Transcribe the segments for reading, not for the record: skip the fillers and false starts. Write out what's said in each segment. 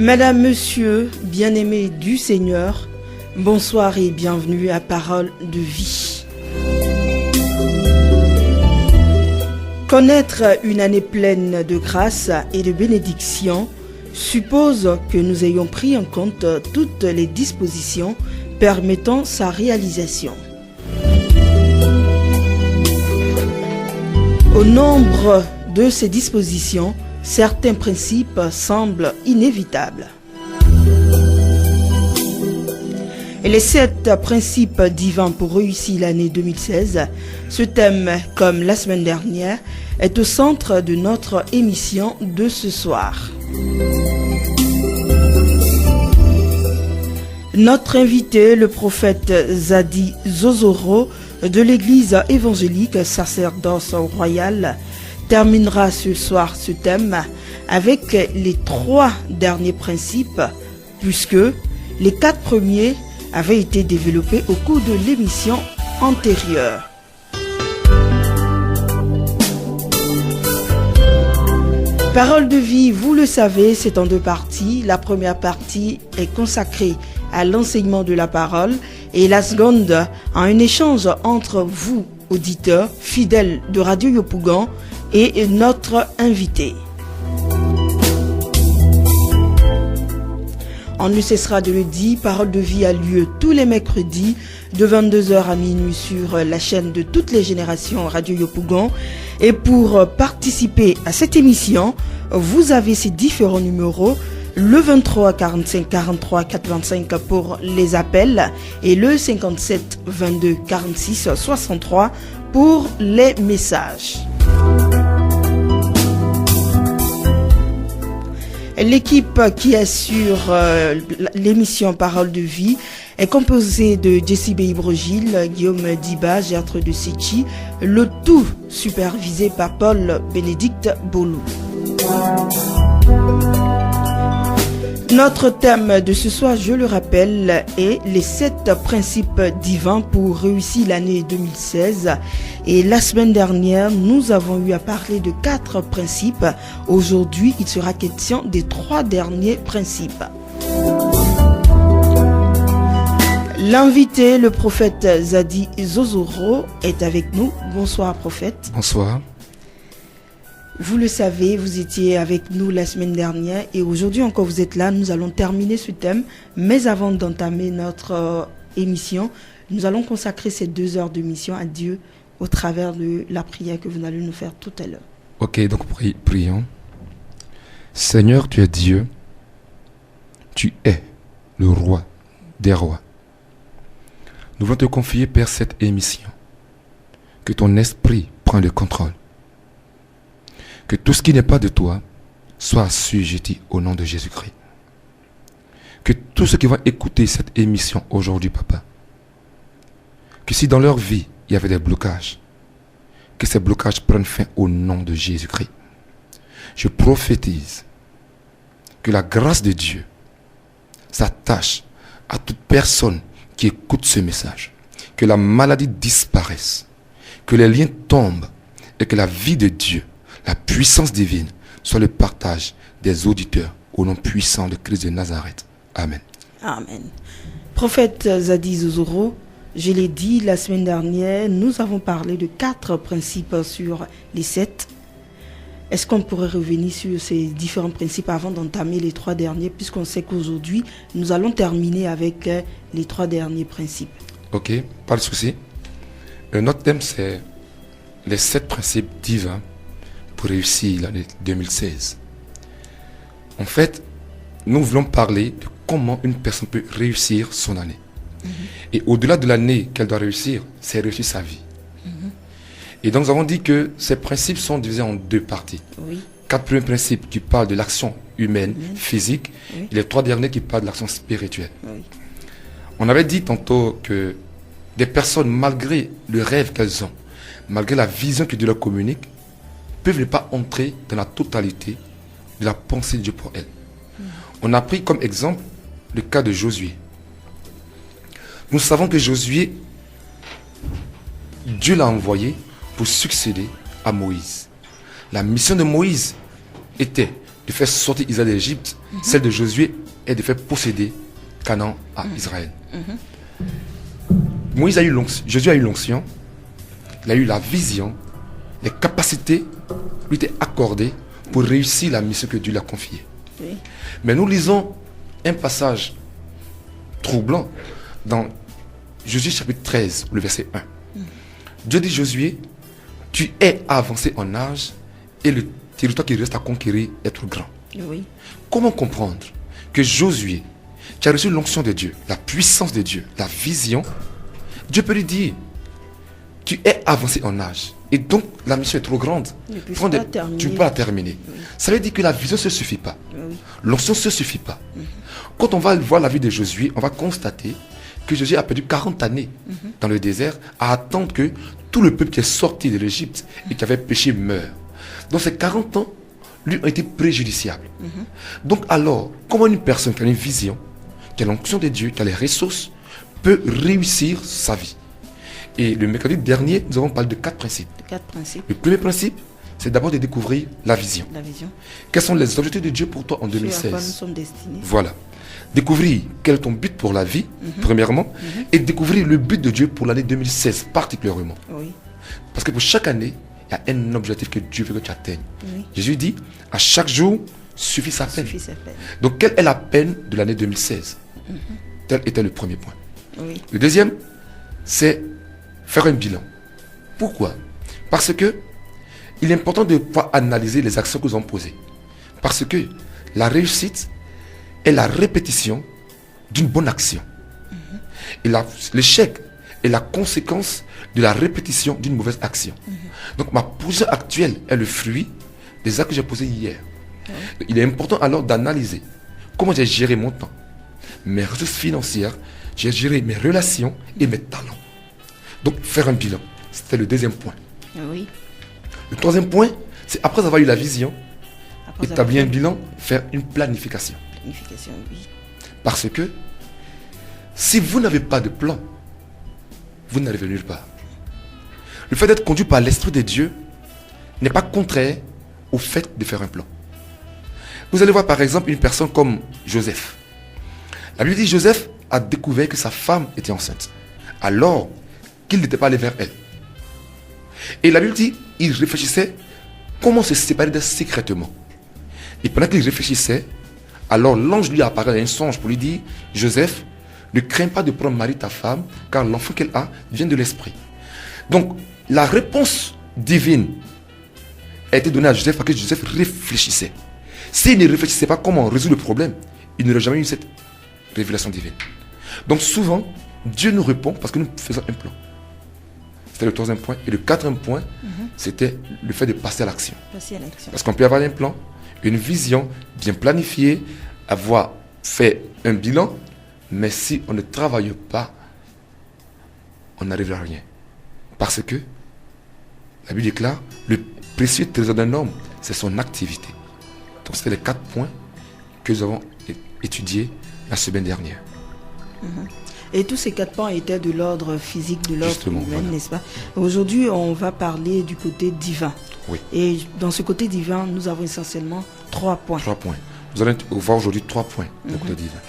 Madame, Monsieur, bien-aimés du Seigneur, bonsoir et bienvenue à Parole de vie. Connaître une année pleine de grâce et de bénédiction suppose que nous ayons pris en compte toutes les dispositions permettant sa réalisation. Au nombre de ces dispositions, certains principes semblent inévitables. Et les 7 principes divins pour réussir l'année 2016, ce thème, comme la semaine dernière, est au centre de notre émission de ce soir. Notre invité, le prophète Zadi Zozoro de l'église évangélique Sacerdoce Royal, terminera ce soir ce thème avec les 3 derniers principes, puisque les 4 premiers avaient été développés au cours de l'émission antérieure. Parole de vie, vous le savez, c'est en 2 parties. La première partie est consacrée à l'enseignement de la parole et la seconde à un échange entre vous, auditeurs, fidèles de Radio Yopougon, et notre invité. On ne cessera de le dire, Parole de vie a lieu tous les mercredis de 22h à minuit sur la chaîne de toutes les générations Radio Yopougon. Et pour participer à cette émission, vous avez ces différents numéros: le 23 45 43 85 pour les appels et le 57 22 46 63 pour les messages. L'équipe qui assure l'émission Parole de vie est composée de Jessie Beibrogil, Guillaume Diba, Gertrude de Sechi, le tout supervisé par Paul Bénédicte Bolou. Notre thème de ce soir, je le rappelle, est les 7 principes divins pour réussir l'année 2016. Et la semaine dernière, nous avons eu à parler de 4 principes. Aujourd'hui, il sera question des 3 derniers principes. L'invité, le prophète Zadi Zozoro, est avec nous. Bonsoir, prophète. Bonsoir. Vous le savez, vous étiez avec nous la semaine dernière et aujourd'hui encore vous êtes là. Nous allons terminer ce thème, mais avant d'entamer notre émission, nous allons consacrer ces 2 heures de mission à Dieu au travers de la prière que vous allez nous faire tout à l'heure. Ok, donc prions. Seigneur, tu es Dieu, tu es le roi des rois. Nous voulons te confier, Père, cette émission. Que ton esprit prenne le contrôle. Que tout ce qui n'est pas de toi soit assujetti au nom de Jésus-Christ. Que tous ceux qui vont écouter cette émission aujourd'hui, Papa, que si dans leur vie, il y avait des blocages, que ces blocages prennent fin au nom de Jésus-Christ. Je prophétise que la grâce de Dieu s'attache à toute personne qui écoute ce message. Que la maladie disparaisse, que les liens tombent et que la vie de Dieu, la puissance divine, soit le partage des auditeurs au nom puissant de Christ de Nazareth. Amen. Amen. Prophète Zadi Zozoro, je l'ai dit la semaine dernière, nous avons parlé de 4 principes sur les 7. Est-ce qu'on pourrait revenir sur ces différents principes avant d'entamer les 3 derniers, puisqu'on sait qu'aujourd'hui, nous allons terminer avec les 3 derniers principes. Ok, pas de souci. Notre thème, c'est les 7 principes divins pour réussir l'année 2016. En fait, nous voulons parler de comment une personne peut réussir son année. Et au-delà de l'année qu'elle doit réussir, c'est réussir sa vie. Et donc nous avons dit que ces principes sont divisés en 2 parties. Oui. 4 premiers principes qui parlent de l'action humaine, physique, et les 3 derniers qui parlent de l'action spirituelle. Oui. On avait dit tantôt que des personnes, malgré le rêve qu'elles ont, malgré la vision que Dieu leur communique, peuvent ne pas entrer dans la totalité de la pensée de Dieu pour elles. On a pris comme exemple le cas de Josué. Nous savons que Josué, Dieu l'a envoyé pour succéder à Moïse. La mission de Moïse était de faire sortir Israël d'Égypte, celle de Josué est de faire posséder Canaan à Israël. Josué a eu l'onction, il a eu la vision, les capacités lui étaient accordées pour réussir la mission que Dieu lui a confiée. Oui. Mais nous lisons un passage troublant dans Josué chapitre 13, le verset 1. Dieu dit Josué, tu es avancé en âge et le territoire qui reste à conquérir est trop grand. Oui. Comment comprendre que Josué, qui a reçu l'onction de Dieu, la puissance de Dieu, la vision, Dieu peut lui dire, tu es avancé en âge. Et donc, la mission est trop grande. Tu ne peux pas la terminer. Oui. Ça veut dire que la vision ne se suffit pas. Oui. L'onction ne se suffit pas. Quand on va voir la vie de Josué, on va constater que Josué a perdu 40 années dans le désert à attendre que tout le peuple qui est sorti de l'Égypte et qui avait péché meure. Donc ces 40 ans, lui, ont été préjudiciables. Donc alors, comment une personne qui a une vision, qui a l'onction de Dieu, qui a les ressources, peut réussir sa vie? Et le mercredi dernier, nous avons parlé de 4 principes. Le premier principe, c'est d'abord de découvrir la vision. Quels sont les objectifs de Dieu pour toi en 2016? À quoi nous sommes destinés. Voilà. Découvrir quel est ton but pour la vie, premièrement, et découvrir le but de Dieu pour l'année 2016, particulièrement. Oui. Parce que pour chaque année, il y a un objectif que Dieu veut que tu atteignes. Oui. Jésus dit, à chaque jour, suffit sa peine. Donc, quelle est la peine de l'année 2016? Tel était le premier point. Oui. Le deuxième, c'est faire un bilan. Pourquoi? Parce que il est important de pouvoir analyser les actions que nous avons posées. Parce que la réussite est la répétition d'une bonne action. Et l'échec est la conséquence de la répétition d'une mauvaise action. Donc ma position actuelle est le fruit des actes que j'ai posés hier. Il est important alors d'analyser comment j'ai géré mon temps, mes ressources financières, j'ai géré mes relations et mes talents. Donc faire un bilan, c'était le deuxième point. Oui. Le troisième point, c'est après avoir eu la vision, établir un bilan, faire une planification. Planification, oui. Parce que si vous n'avez pas de plan, vous n'arrivez nulle part. Le fait d'être conduit par l'Esprit de Dieu n'est pas contraire au fait de faire un plan. Vous allez voir par exemple une personne comme Joseph. La Bible dit Joseph a découvert que sa femme était enceinte, alors qu'il n'était pas allé vers elle. Et la Bible dit, il réfléchissait comment se séparer d'elle secrètement. Et pendant qu'il réfléchissait, alors l'ange lui apparaît dans un songe pour lui dire, Joseph, ne crains pas de prendre Marie ta femme, car l'enfant qu'elle a vient de l'esprit. Donc, la réponse divine a été donnée à Joseph parce que Joseph réfléchissait. S'il ne réfléchissait pas comment résoudre le problème, il n'aurait jamais eu cette révélation divine. Donc souvent, Dieu nous répond parce que nous faisons un plan. C'était le troisième point. Et le quatrième point, c'était le fait de passer à l'action. Parce qu'on peut avoir un plan, une vision bien planifiée, avoir fait un bilan, mais si on ne travaille pas, on n'arrivera à rien. Parce que la Bible déclare, le précieux trésor d'un homme, c'est son activité. Donc c'était les 4 points que nous avons étudiés la semaine dernière. Et tous ces 4 points étaient de l'ordre physique, de l'ordre humain, voilà. N'est-ce pas? Aujourd'hui, on va parler du côté divin. Oui. Et dans ce côté divin, nous avons essentiellement 3 points. 3 points. Nous allons voir aujourd'hui 3 points du côté divin.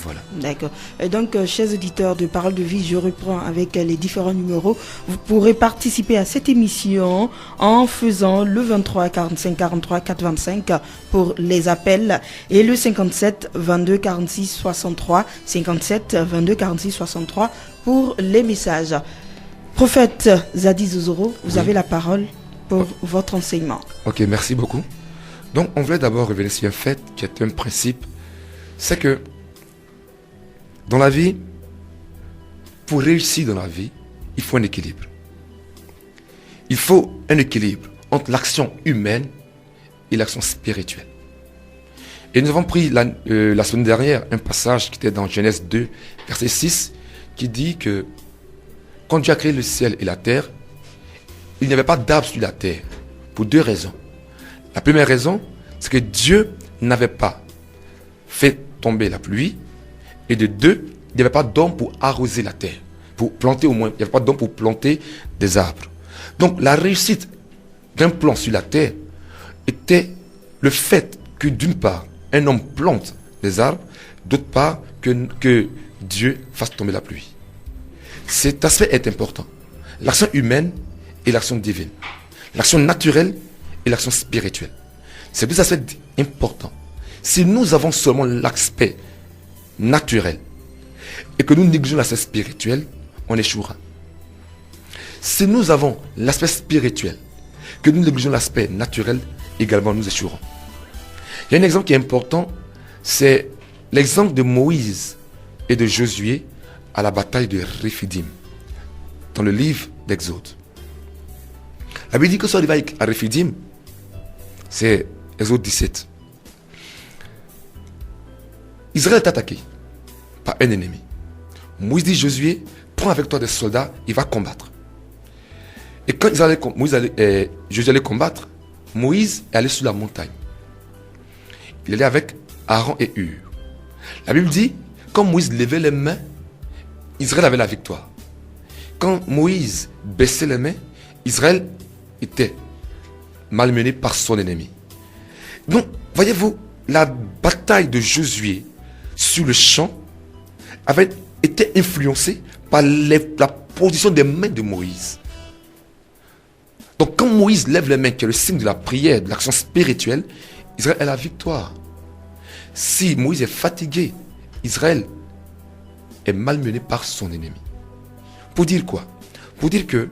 Voilà. D'accord. Et donc, chers auditeurs de Parole de Vie, je reprends avec les différents numéros. Vous pourrez participer à cette émission en faisant le 23 45 43 425 pour les appels et le 57 22 46 63 57 22 46 63 pour les messages. Prophète Zadi Zozoro, vous avez la parole pour votre enseignement. Ok, merci beaucoup. Donc, on voulait d'abord revenir sur un fait qui est un principe, c'est que dans la vie, pour réussir dans la vie, il faut un équilibre. Il faut un équilibre entre l'action humaine et l'action spirituelle. Et nous avons pris la semaine dernière un passage qui était dans Genèse 2, verset 6, qui dit que quand Dieu a créé le ciel et la terre, il n'y avait pas d'arbre sur la terre, pour 2 raisons. La première raison, c'est que Dieu n'avait pas fait tomber la pluie, et de 2, il n'y avait pas d'homme pour arroser la terre, pour planter au moins, il n'y avait pas d'homme pour planter des arbres. Donc la réussite d'un plan sur la terre était le fait que d'une part, un homme plante des arbres, d'autre part, que Dieu fasse tomber la pluie. Cet aspect est important. L'action humaine et l'action divine. L'action naturelle et l'action spirituelle. C'est deux aspects importants. Si nous avons seulement l'aspect naturel et que nous négligeons l'aspect spirituel, on échouera. Si nous avons l'aspect spirituel, que nous négligeons l'aspect naturel, également nous échouerons. Il y a un exemple qui est important, c'est l'exemple de Moïse et de Josué à la bataille de Réphidim, dans le livre d'Exode. La Bible dit que ce soit arrivé à Réphidim, c'est Exode 17. Israël est attaqué par un ennemi. Moïse dit Josué, prends avec toi des soldats, il va combattre. Et quand Josué allait combattre, Moïse est allé sur la montagne. Il allait avec Aaron et Hur. La Bible dit, quand Moïse levait les mains, Israël avait la victoire. Quand Moïse baissait les mains, Israël était malmené par son ennemi. Donc, voyez-vous, la bataille de Josué sur le champ avait été influencée par la position des mains de Moïse. Donc, quand Moïse lève les mains, qui est le signe de la prière, de l'action spirituelle, Israël a la victoire. Si Moïse est fatigué, Israël est malmené par son ennemi. Pour dire quoi? Pour dire que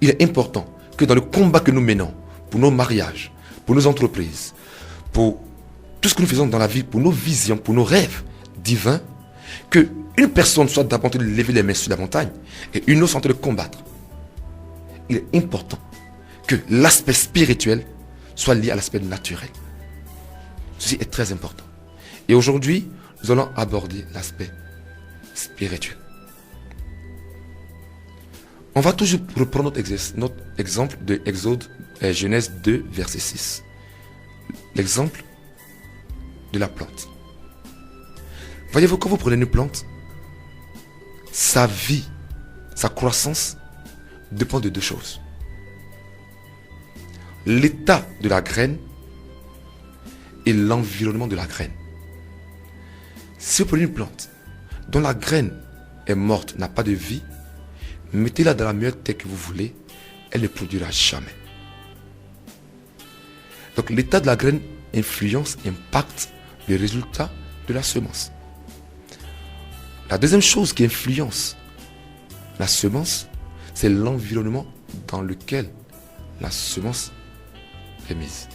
il est important que dans le combat que nous menons, pour nos mariages, pour nos entreprises, pour tout ce que nous faisons dans la vie, pour nos visions, pour nos rêves divins, que une personne soit d'abord en train de lever les mains sur la montagne et une autre en train de combattre. Il est important que l'aspect spirituel soit lié à l'aspect naturel. Ceci est très important. Et aujourd'hui, nous allons aborder l'aspect spirituel. On va toujours reprendre notre exemple de Genèse 2, verset 6. L'exemple de la plante. Voyez-vous, quand vous prenez une plante, sa vie, sa croissance dépend de deux choses. L'état de la graine et l'environnement de la graine. Si vous prenez une plante dont la graine est morte, n'a pas de vie, mettez-la dans la meilleure terre que vous voulez, elle ne produira jamais. Donc l'état de la graine influence, impacte le résultat de la semence. La deuxième chose qui influence la semence, c'est l'environnement dans lequel la semence est mise.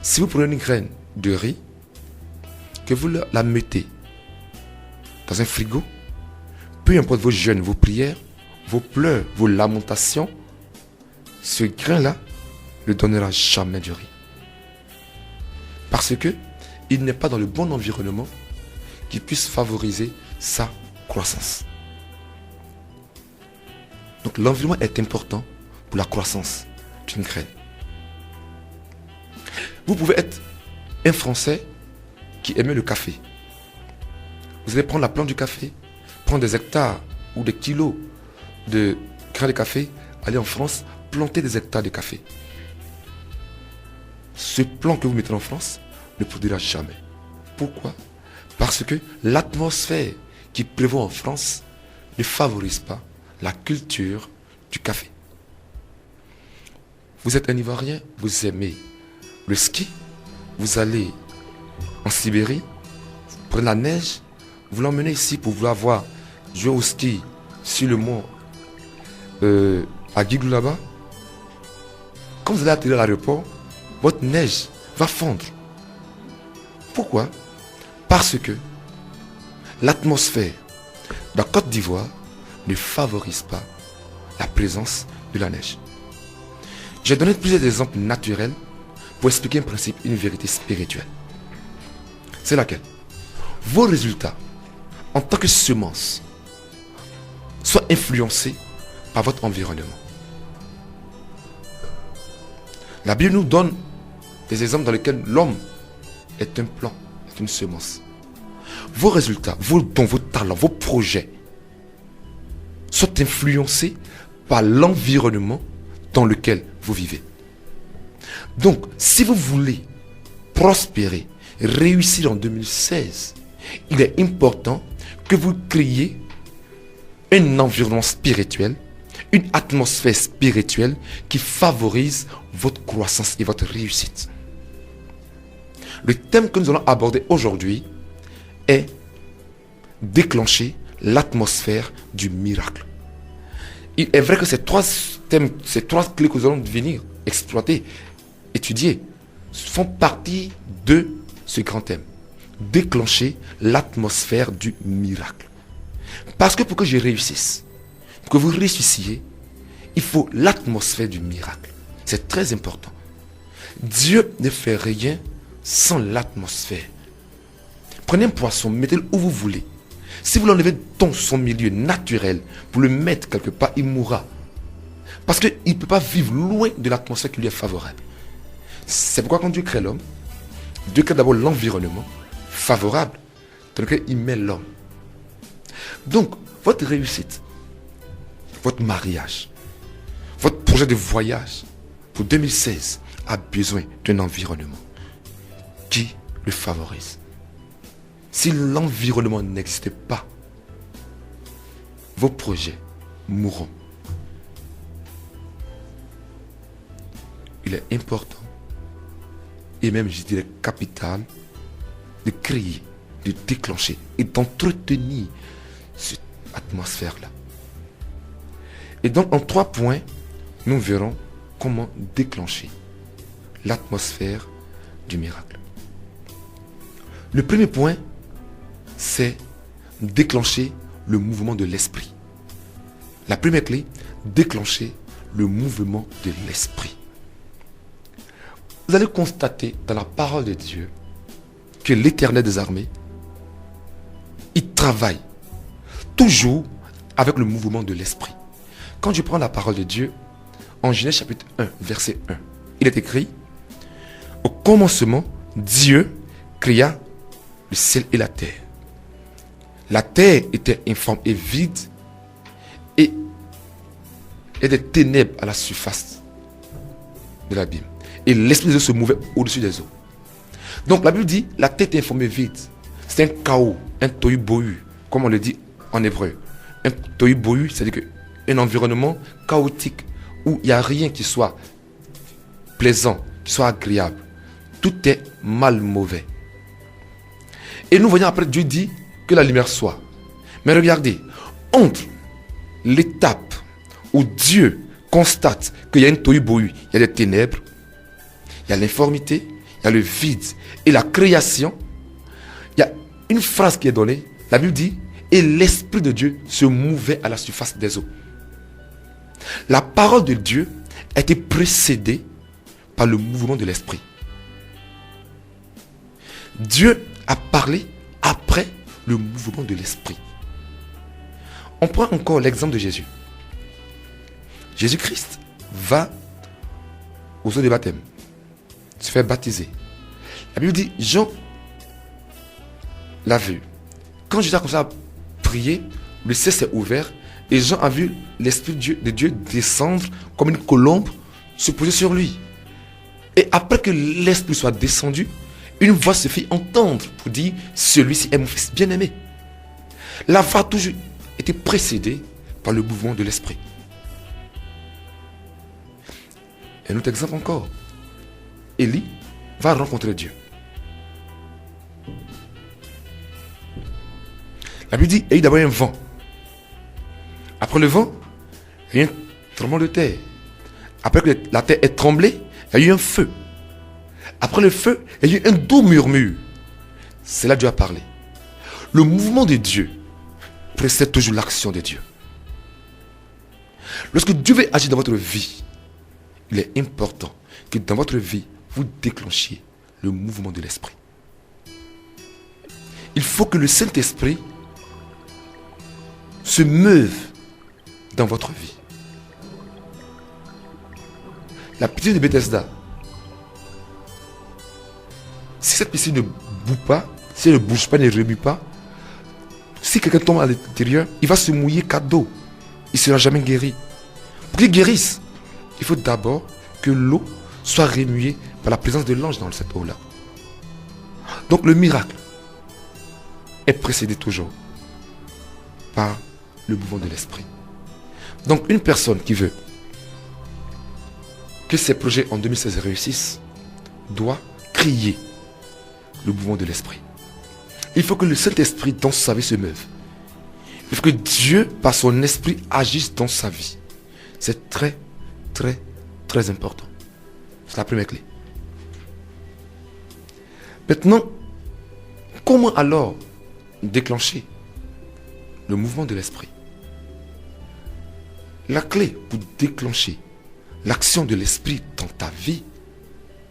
Si vous prenez une graine de riz, que vous la mettez dans un frigo, peu importe vos jeûnes, vos prières, vos pleurs, vos lamentations, ce grain-là ne donnera jamais du riz. Parce que il n'est pas dans le bon environnement qui puisse favoriser sa croissance. Donc l'environnement est important pour la croissance d'une graine. Vous pouvez être un Français qui aimait le café. Vous allez prendre la plante du café, prendre des hectares ou des kilos de grains de café, aller en France, planter des hectares de café. Ce plant que vous mettez en France ne produira jamais. Pourquoi? Parce que l'atmosphère qui prévaut en France ne favorise pas la culture du café. Vous êtes un Ivoirien, vous aimez le ski, vous allez en Sibérie, vous prenez la neige, vous l'emmenez ici pour vouloir voir jouer au ski sur le mont à Guiglou là-bas. Quand vous allez atterrir à l'aéroport, votre neige va fondre. Pourquoi? Parce que l'atmosphère de la Côte d'Ivoire ne favorise pas la présence de la neige. J'ai donné plusieurs exemples naturels pour expliquer un principe, une vérité spirituelle. C'est laquelle? Vos résultats en tant que semence soient influencés par votre environnement. La Bible nous donne des exemples dans lesquels l'homme est un plant, est une semence. Vos résultats, vos dons, vos talents, vos projets sont influencés par l'environnement dans lequel vous vivez. Donc, si vous voulez prospérer, réussir en 2016, il est important que vous créiez un environnement spirituel, une atmosphère spirituelle qui favorise votre croissance et votre réussite. Le thème que nous allons aborder aujourd'hui est déclencher l'atmosphère du miracle. Il est vrai que ces trois thèmes, ces trois clés que nous allons venir exploiter, étudier, font partie de ce grand thème. Déclencher l'atmosphère du miracle. Parce que pour que je réussisse, pour que vous réussissiez, il faut l'atmosphère du miracle. C'est très important. Dieu ne fait rien sans l'atmosphère. Prenez un poisson, mettez-le où vous voulez. Si vous l'enlevez dans son milieu naturel, pour le mettre quelque part, il mourra. Parce qu'il ne peut pas vivre loin de l'atmosphère qui lui est favorable. C'est pourquoi quand Dieu crée l'homme, Dieu crée d'abord l'environnement favorable dans lequel il met l'homme. Donc, votre réussite, votre mariage, votre projet de voyage pour 2016 a besoin d'un environnement qui le favorise. Si l'environnement n'existe pas, vos projets mourront. Il est important, et même je dirais capital, de créer, de déclencher et d'entretenir cette atmosphère-là. Et donc en 3 points, nous verrons comment déclencher l'atmosphère du miracle. Le premier point, c'est déclencher le mouvement de l'esprit. La première clé, déclencher le mouvement de l'esprit. Vous allez constater dans la parole de Dieu que l'Éternel des armées, il travaille toujours avec le mouvement de l'esprit. Quand je prends la parole de Dieu, en Genèse chapitre 1, verset 1, il est écrit: au commencement, Dieu créa le ciel et la terre. La terre était informe et vide, et il y a des ténèbres à la surface de l'abîme. Et l'esprit des eaux se mouvait au-dessus des eaux. Donc la Bible dit, la terre est informe et vide. C'est un chaos, un tohu-bohu, comme on le dit en hébreu. Un tohu-bohu, c'est-à-dire qu'un environnement chaotique où il n'y a rien qui soit plaisant, qui soit agréable. Tout est mal mauvais. Et nous voyons après, Dieu dit que la lumière soit. Mais regardez, entre l'étape où Dieu constate qu'il y a une tohu-bohu, il y a des ténèbres, il y a l'informité, il y a le vide et la création, il y a une phrase qui est donnée. La Bible dit, et l'Esprit de Dieu se mouvait à la surface des eaux. La parole de Dieu a été précédée par le mouvement de l'Esprit. Dieu a parlé après le mouvement de l'Esprit. On prend encore l'exemple de Jésus. Jésus-Christ va aux eaux de baptême, se fait baptiser. La Bible dit, Jean l'a vu. Quand Jésus a commencé à prier, le ciel s'est ouvert et Jean a vu l'Esprit de Dieu descendre comme une colombe, se poser sur lui. Et après que l'Esprit soit descendu, une voix se fit entendre pour dire, celui-ci est mon fils bien-aimé. La voix a toujours été précédée par le mouvement de l'Esprit. Un autre exemple encore. Élie va rencontrer Dieu. La Bible dit, il y a eu d'abord un vent. Après le vent, il y a eu un tremblement de terre. Après que la terre ait tremblé, il y a eu un feu. Après le feu, il y a eu un doux murmure. C'est là que Dieu a parlé. Le mouvement de Dieu précède toujours l'action de Dieu. Lorsque Dieu veut agir dans votre vie, il est important que dans votre vie, vous déclenchiez le mouvement de l'Esprit. Il faut que le Saint-Esprit se meuve dans votre vie. La piscine de Bethesda, si cette piscine ne boue pas, si elle ne bouge pas, ne remue pas, si quelqu'un tombe à l'intérieur, il va se mouiller qu'à d'eau. Il ne sera jamais guéri. Pour qu'il guérisse, il faut d'abord que l'eau soit remué par la présence de l'ange dans cette eau-là. Donc le miracle est précédé toujours par le mouvement de l'esprit. Donc une personne qui veut que ses projets en 2016 réussissent doit crier le mouvement de l'esprit. Il faut que le Saint-Esprit dans sa vie se meuve. Il faut que Dieu, par son esprit, agisse dans sa vie. C'est très, très, très important. C'est la première clé. Maintenant, comment alors déclencher le mouvement de l'esprit? La clé pour déclencher l'action de l'esprit dans ta vie,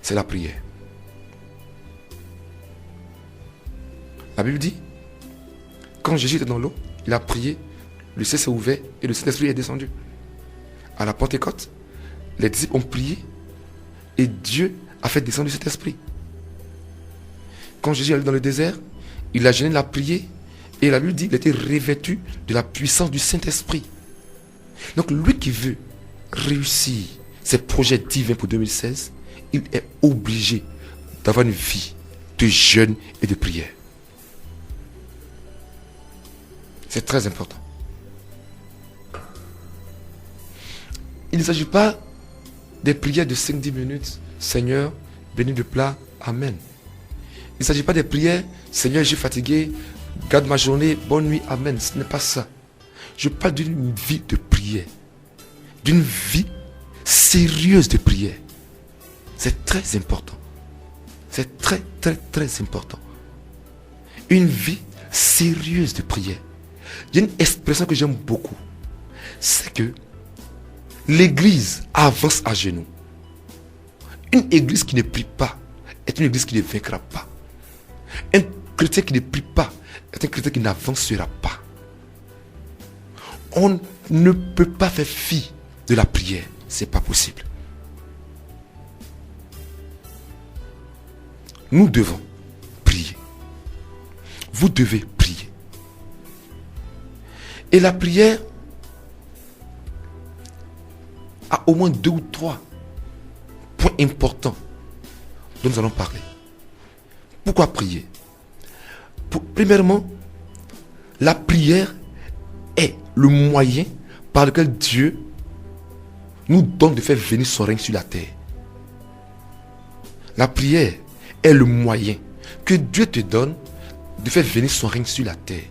c'est la prière. La Bible dit, quand Jésus était dans l'eau, il a prié, le ciel s'est ouvert et le Saint-Esprit est descendu. À la Pentecôte, les disciples ont prié et Dieu a fait descendre cet esprit. Quand Jésus est allé dans le désert, il a jeûné, il a prié et la Bible dit qu'il était revêtu de la puissance du Saint-Esprit. Donc lui qui veut réussir ses projets divins pour 2016, il est obligé d'avoir une vie de jeûne et de prière. C'est très important. Il ne s'agit pas des prières de 5-10 minutes. Seigneur, bénis le plat. Amen. Il ne s'agit pas des prières. Seigneur, je suis fatigué. Garde ma journée. Bonne nuit. Amen. Ce n'est pas ça. Je parle d'une vie de prière. D'une vie sérieuse de prière. C'est très important. C'est très, très, très important. Une vie sérieuse de prière. Il y a une expression que j'aime beaucoup. C'est que l'église avance à genoux. Une église qui ne prie pas est une église qui ne vaincra pas. Un chrétien qui ne prie pas est un chrétien qui n'avancera pas. On ne peut pas faire fi de la prière. C'est pas possible. Nous devons prier. Vous devez prier. Et la prière a au moins 2 ou 3 points importants dont nous allons parler. Pourquoi prier? Premièrement, la prière est le moyen par lequel Dieu nous donne de faire venir son règne sur la terre. La prière est le moyen que Dieu te donne de faire venir son règne sur la terre.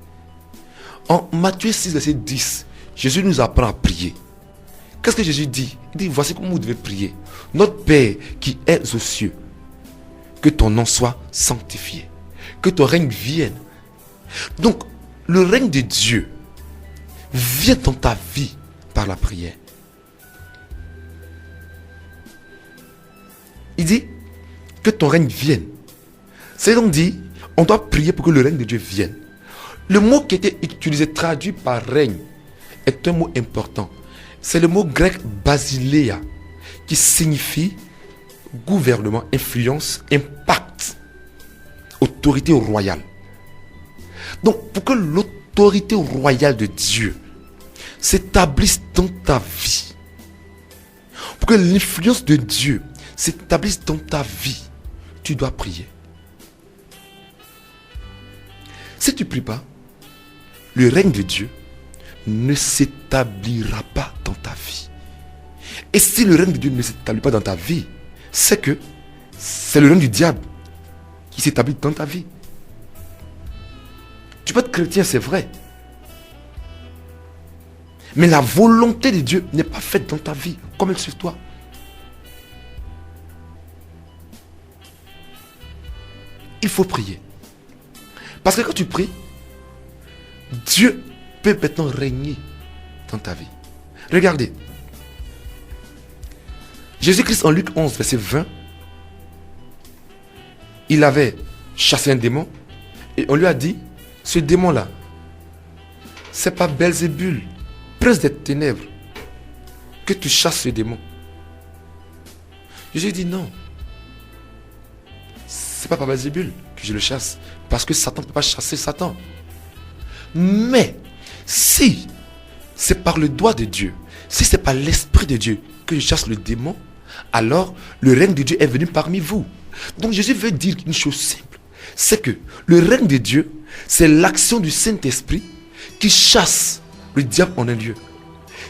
En Matthieu 6, verset 10, Jésus nous apprend à prier. Qu'est-ce que Jésus dit? Il dit, voici comment vous devez prier. Notre Père qui es aux cieux, que ton nom soit sanctifié, que ton règne vienne. Donc, le règne de Dieu vient dans ta vie par la prière. Il dit que ton règne vienne. C'est donc dit, on doit prier pour que le règne de Dieu vienne. Le mot qui était utilisé, traduit par règne, est un mot important. C'est le mot grec basileia, qui signifie gouvernement, influence, impact, autorité royale. Donc, pour que l'autorité royale de Dieu s'établisse dans ta vie, pour que l'influence de Dieu s'établisse dans ta vie, tu dois prier. Si tu ne pries pas, le règne de Dieu ne s'établira pas dans ta vie. Et si le règne de Dieu ne s'établit pas dans ta vie, c'est que c'est le règne du diable qui s'établit dans ta vie. Tu peux être chrétien, c'est vrai. Mais la volonté de Dieu n'est pas faite dans ta vie, comme elle est sur toi. Il faut prier. Parce que quand tu pries, Dieu peut maintenant régner dans ta vie. Regardez. Jésus-Christ en Luc 11, verset 20, il avait chassé un démon et on lui a dit, ce démon-là, c'est pas Belzébul, prince des ténèbres, que tu chasses ce démon. Jésus dit non. C'est pas par Belzébul que je le chasse. Parce que Satan ne peut pas chasser Satan. Mais si c'est par le doigt de Dieu, si c'est par l'Esprit de Dieu que je chasse le démon, alors le règne de Dieu est venu parmi vous. Donc Jésus veut dire une chose simple, c'est que le règne de Dieu, c'est l'action du Saint-Esprit qui chasse le diable en un lieu.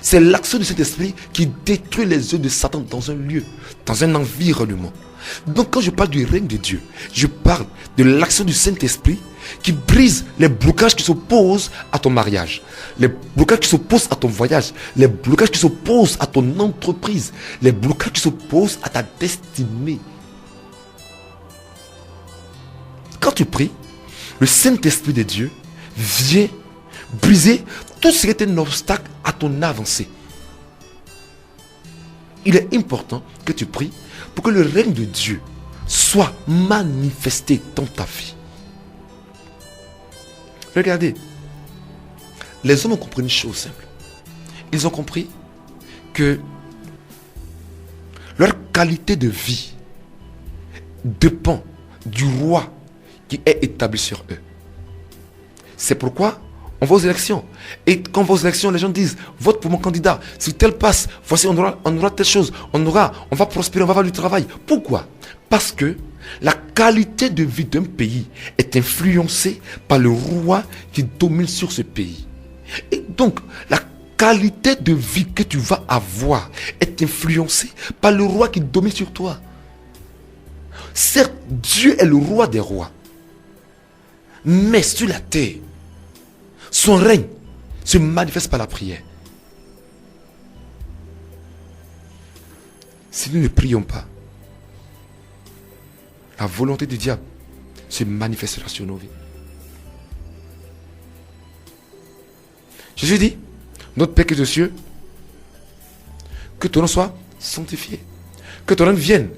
C'est l'action du Saint-Esprit qui détruit les œuvres de Satan dans un lieu, dans un environnement. Donc quand je parle du règne de Dieu, je parle de l'action du Saint-Esprit qui brise les blocages qui s'opposent à ton mariage, les blocages qui s'opposent à ton voyage, les blocages qui s'opposent à ton entreprise, les blocages qui s'opposent à ta destinée. Quand tu pries, le Saint-Esprit de Dieu vient briser tout ce qui est un obstacle à ton avancée. Il est important que tu pries pour que le règne de Dieu soit manifesté dans ta vie. Regardez, les hommes ont compris une chose simple. Ils ont compris que leur qualité de vie dépend du roi qui est établi sur eux. C'est pourquoi on va aux élections. Et quand on va aux élections, les gens disent, vote pour mon candidat. Si tel passe, voici, on aura telle chose. On va prospérer, on va avoir du travail. Pourquoi? Parce que la qualité de vie d'un pays est influencée par le roi qui domine sur ce pays. Et donc, la qualité de vie que tu vas avoir est influencée par le roi qui domine sur toi. Certes, Dieu est le roi des rois. Mais sur la terre, son règne se manifeste par la prière. Si nous ne prions pas, la volonté du diable se manifestera sur nos vies. Jésus dit, notre Père qui est aux cieux, que ton nom soit sanctifié, que ton règne vienne.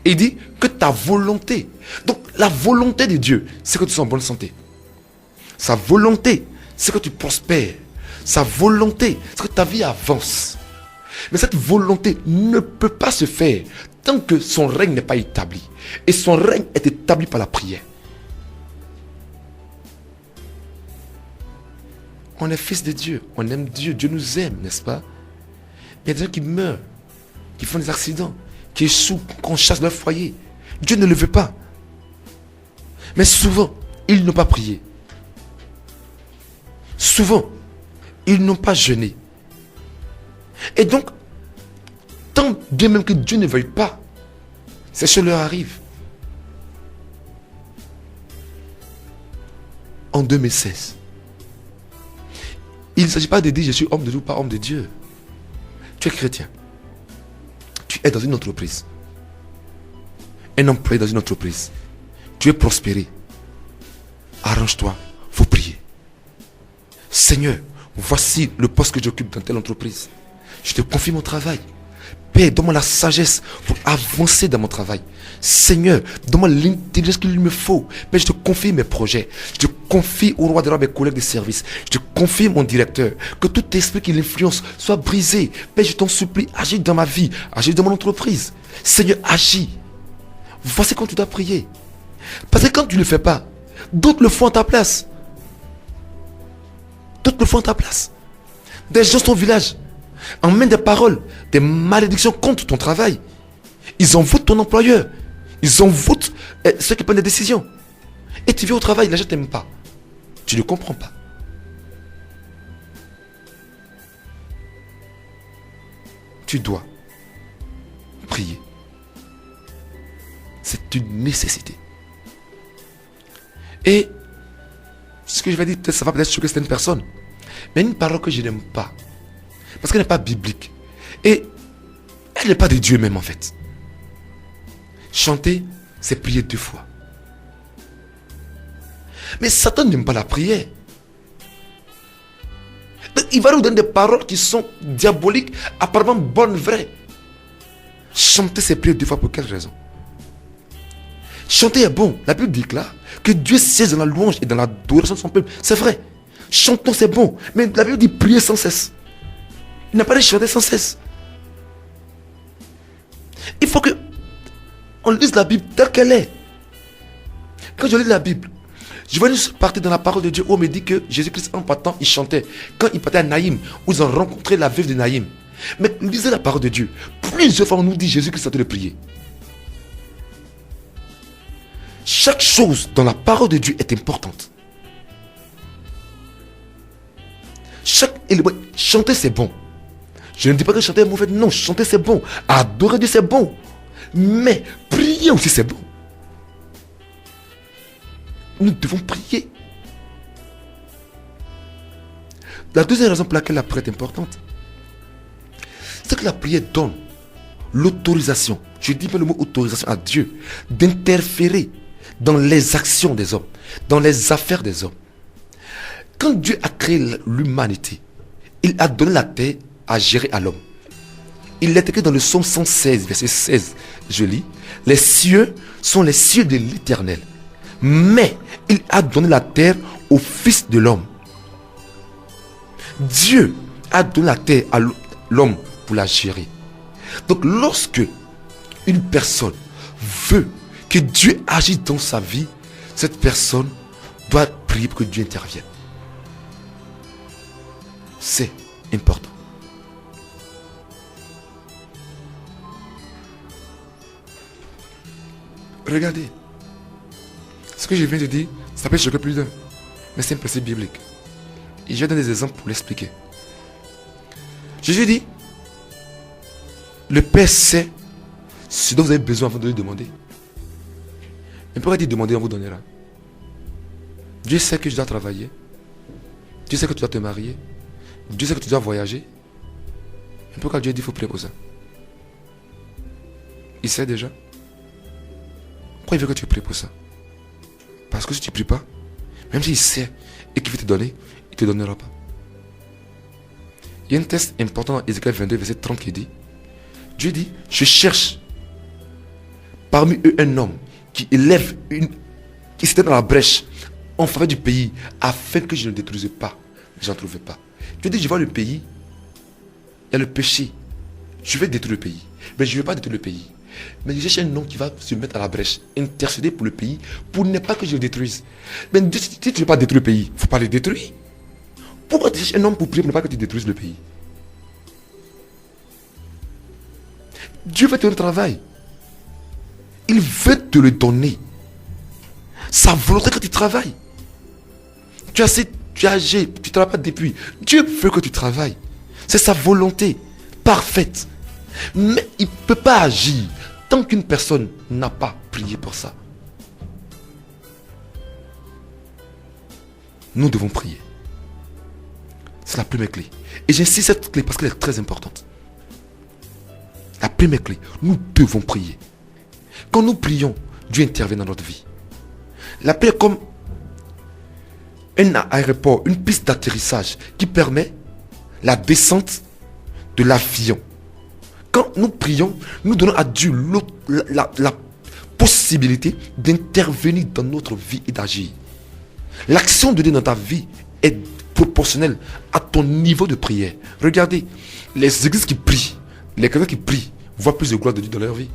Et il dit que ta volonté, donc la volonté de Dieu, c'est que tu sois en bonne santé. Sa volonté, c'est que tu prospères. Sa volonté, c'est que ta vie avance. Mais cette volonté ne peut pas se faire tant que son règne n'est pas établi. Et son règne est établi par la prière. On est fils de Dieu, on aime Dieu, Dieu nous aime, n'est-ce pas? Il y a des gens qui meurent, qui font des accidents, qui échouent, qu'on chasse leur foyer. Dieu ne le veut pas. Mais souvent, ils n'ont pas prié. Souvent, ils n'ont pas jeûné. Et donc, tant bien même que Dieu ne veuille pas, ces choses leur arrivent. En 2016, il ne s'agit pas de dire je suis homme de Dieu ou pas homme de Dieu. Tu es chrétien. Tu es dans une entreprise. Un employé dans une entreprise. Tu es prospéré. Arrange-toi. Il faut prier. Seigneur, voici le poste que j'occupe dans telle entreprise. Je te confie mon travail. Père, donne-moi la sagesse pour avancer dans mon travail. Seigneur, donne-moi l'intelligence qu'il me faut. Père, je te confie mes projets. Je te confie au roi des rois mes collègues de service. Je te confie mon directeur. Que tout esprit qui l'influence soit brisé. Père, je t'en supplie, agis dans ma vie. Agis dans mon entreprise. Seigneur, agis. Voici quand tu dois prier. Parce que quand tu ne le fais pas, d'autres le font à ta place. D'autres le font à ta place. Des gens de ton village emmènent des paroles, des malédictions contre ton travail. Ils envoûtent ton employeur. Ils envoûtent ceux qui prennent des décisions. Et tu viens au travail, les gens ne t'aiment pas. Tu ne comprends pas. Tu dois prier. C'est une nécessité. Et ce que je vais dire, ça va peut-être choquer certaines personnes. Mais une parole que je n'aime pas. Parce qu'elle n'est pas biblique. Et elle n'est pas de Dieu même en fait. Chanter, c'est prier 2 fois. Mais Satan n'aime pas la prière. Donc il va nous donner des paroles qui sont diaboliques, apparemment bonnes, vraies. Chanter, c'est prier 2 fois pour quelle raison? Chanter est bon. La Bible dit là que Dieu siège dans la louange et dans l'adoration de son peuple. C'est vrai. Chantons, c'est bon. Mais la Bible dit prier sans cesse. Il n'a pas dit chanter sans cesse. Il faut que on lise la Bible telle qu'elle est. Quand je lis la Bible, je vais juste partir dans la parole de Dieu où on me dit que Jésus-Christ en partant, il chantait. Quand il partait à Naïm, où ils ont rencontré la veuve de Naïm. Mais lisez la parole de Dieu. Plusieurs fois, on nous dit Jésus-Christ a de prier. Chaque chose dans la parole de Dieu est importante. Chanter c'est bon. Je ne dis pas que chanter est mauvais. Non, chanter c'est bon. Adorer Dieu c'est bon. Mais prier aussi c'est bon. Nous devons prier. La deuxième raison pour laquelle la prière est importante, c'est que la prière donne l'autorisation, je dis pas le mot autorisation, à Dieu d'interférer dans les actions des hommes, dans les affaires des hommes. Quand Dieu a créé l'humanité, il a donné la terre à gérer à l'homme. Il est écrit dans le psaume 116, verset 16, je lis, les cieux sont les cieux de l'Éternel, mais il a donné la terre au Fils de l'homme. Dieu a donné la terre à l'homme pour la gérer. Donc lorsque une personne veut que Dieu agisse dans sa vie, cette personne doit prier pour que Dieu intervienne. C'est important. Regardez. Ce que je viens de dire, ça peut choquer plus d'un. Mais c'est un principe biblique. Et je vais donner des exemples pour l'expliquer. Jésus dit, le Père sait ce dont vous avez besoin avant de lui demander. Mais pourquoi il demander, on vous donnera. Dieu sait que tu dois travailler. Dieu sait que tu dois te marier. Dieu sait que tu dois voyager. Mais pourquoi Dieu dit qu'il faut prier pour ça? Il sait déjà. Pourquoi il veut que tu pries pour ça? Parce que si tu ne pries pas, même s'il sait et qu'il veut te donner, il ne te donnera pas. Il y a un texte important dans Ézéchiel 22, verset 30 qui dit, Dieu dit, je cherche parmi eux un homme qui élève qui s'était dans la brèche en faveur du pays afin que je ne détruise pas. Je n'en trouvais pas. Dieu dit, je vois le pays, il y a le péché. Je vais détruire le pays. Mais je ne vais pas détruire le pays. Mais je cherche un homme qui va se mettre à la brèche, intercéder pour le pays, pour ne pas que je le détruise. Mais si tu ne veux pas détruire le pays, il ne faut pas le détruire. Pourquoi tu cherches un homme pour prier pour ne pas que tu détruises le pays? Dieu veut ton travail. Il veut te le donner. Sa volonté que tu travailles. Tu es âgé, tu ne travailles pas depuis. Dieu veut que tu travailles. C'est sa volonté parfaite. Mais il ne peut pas agir tant qu'une personne n'a pas prié pour ça. Nous devons prier. C'est la première clé. Et j'insiste cette clé parce qu'elle est très importante. La première clé, nous devons prier. Quand nous prions, Dieu intervient dans notre vie. La prière est comme un aéroport, une piste d'atterrissage qui permet la descente de l'avion. Quand nous prions, nous donnons à Dieu la possibilité d'intervenir dans notre vie et d'agir. L'action de Dieu dans ta vie est proportionnelle à ton niveau de prière. Regardez, les églises qui prient, les chrétiens qui prient, voient plus de gloire de Dieu dans leur vie.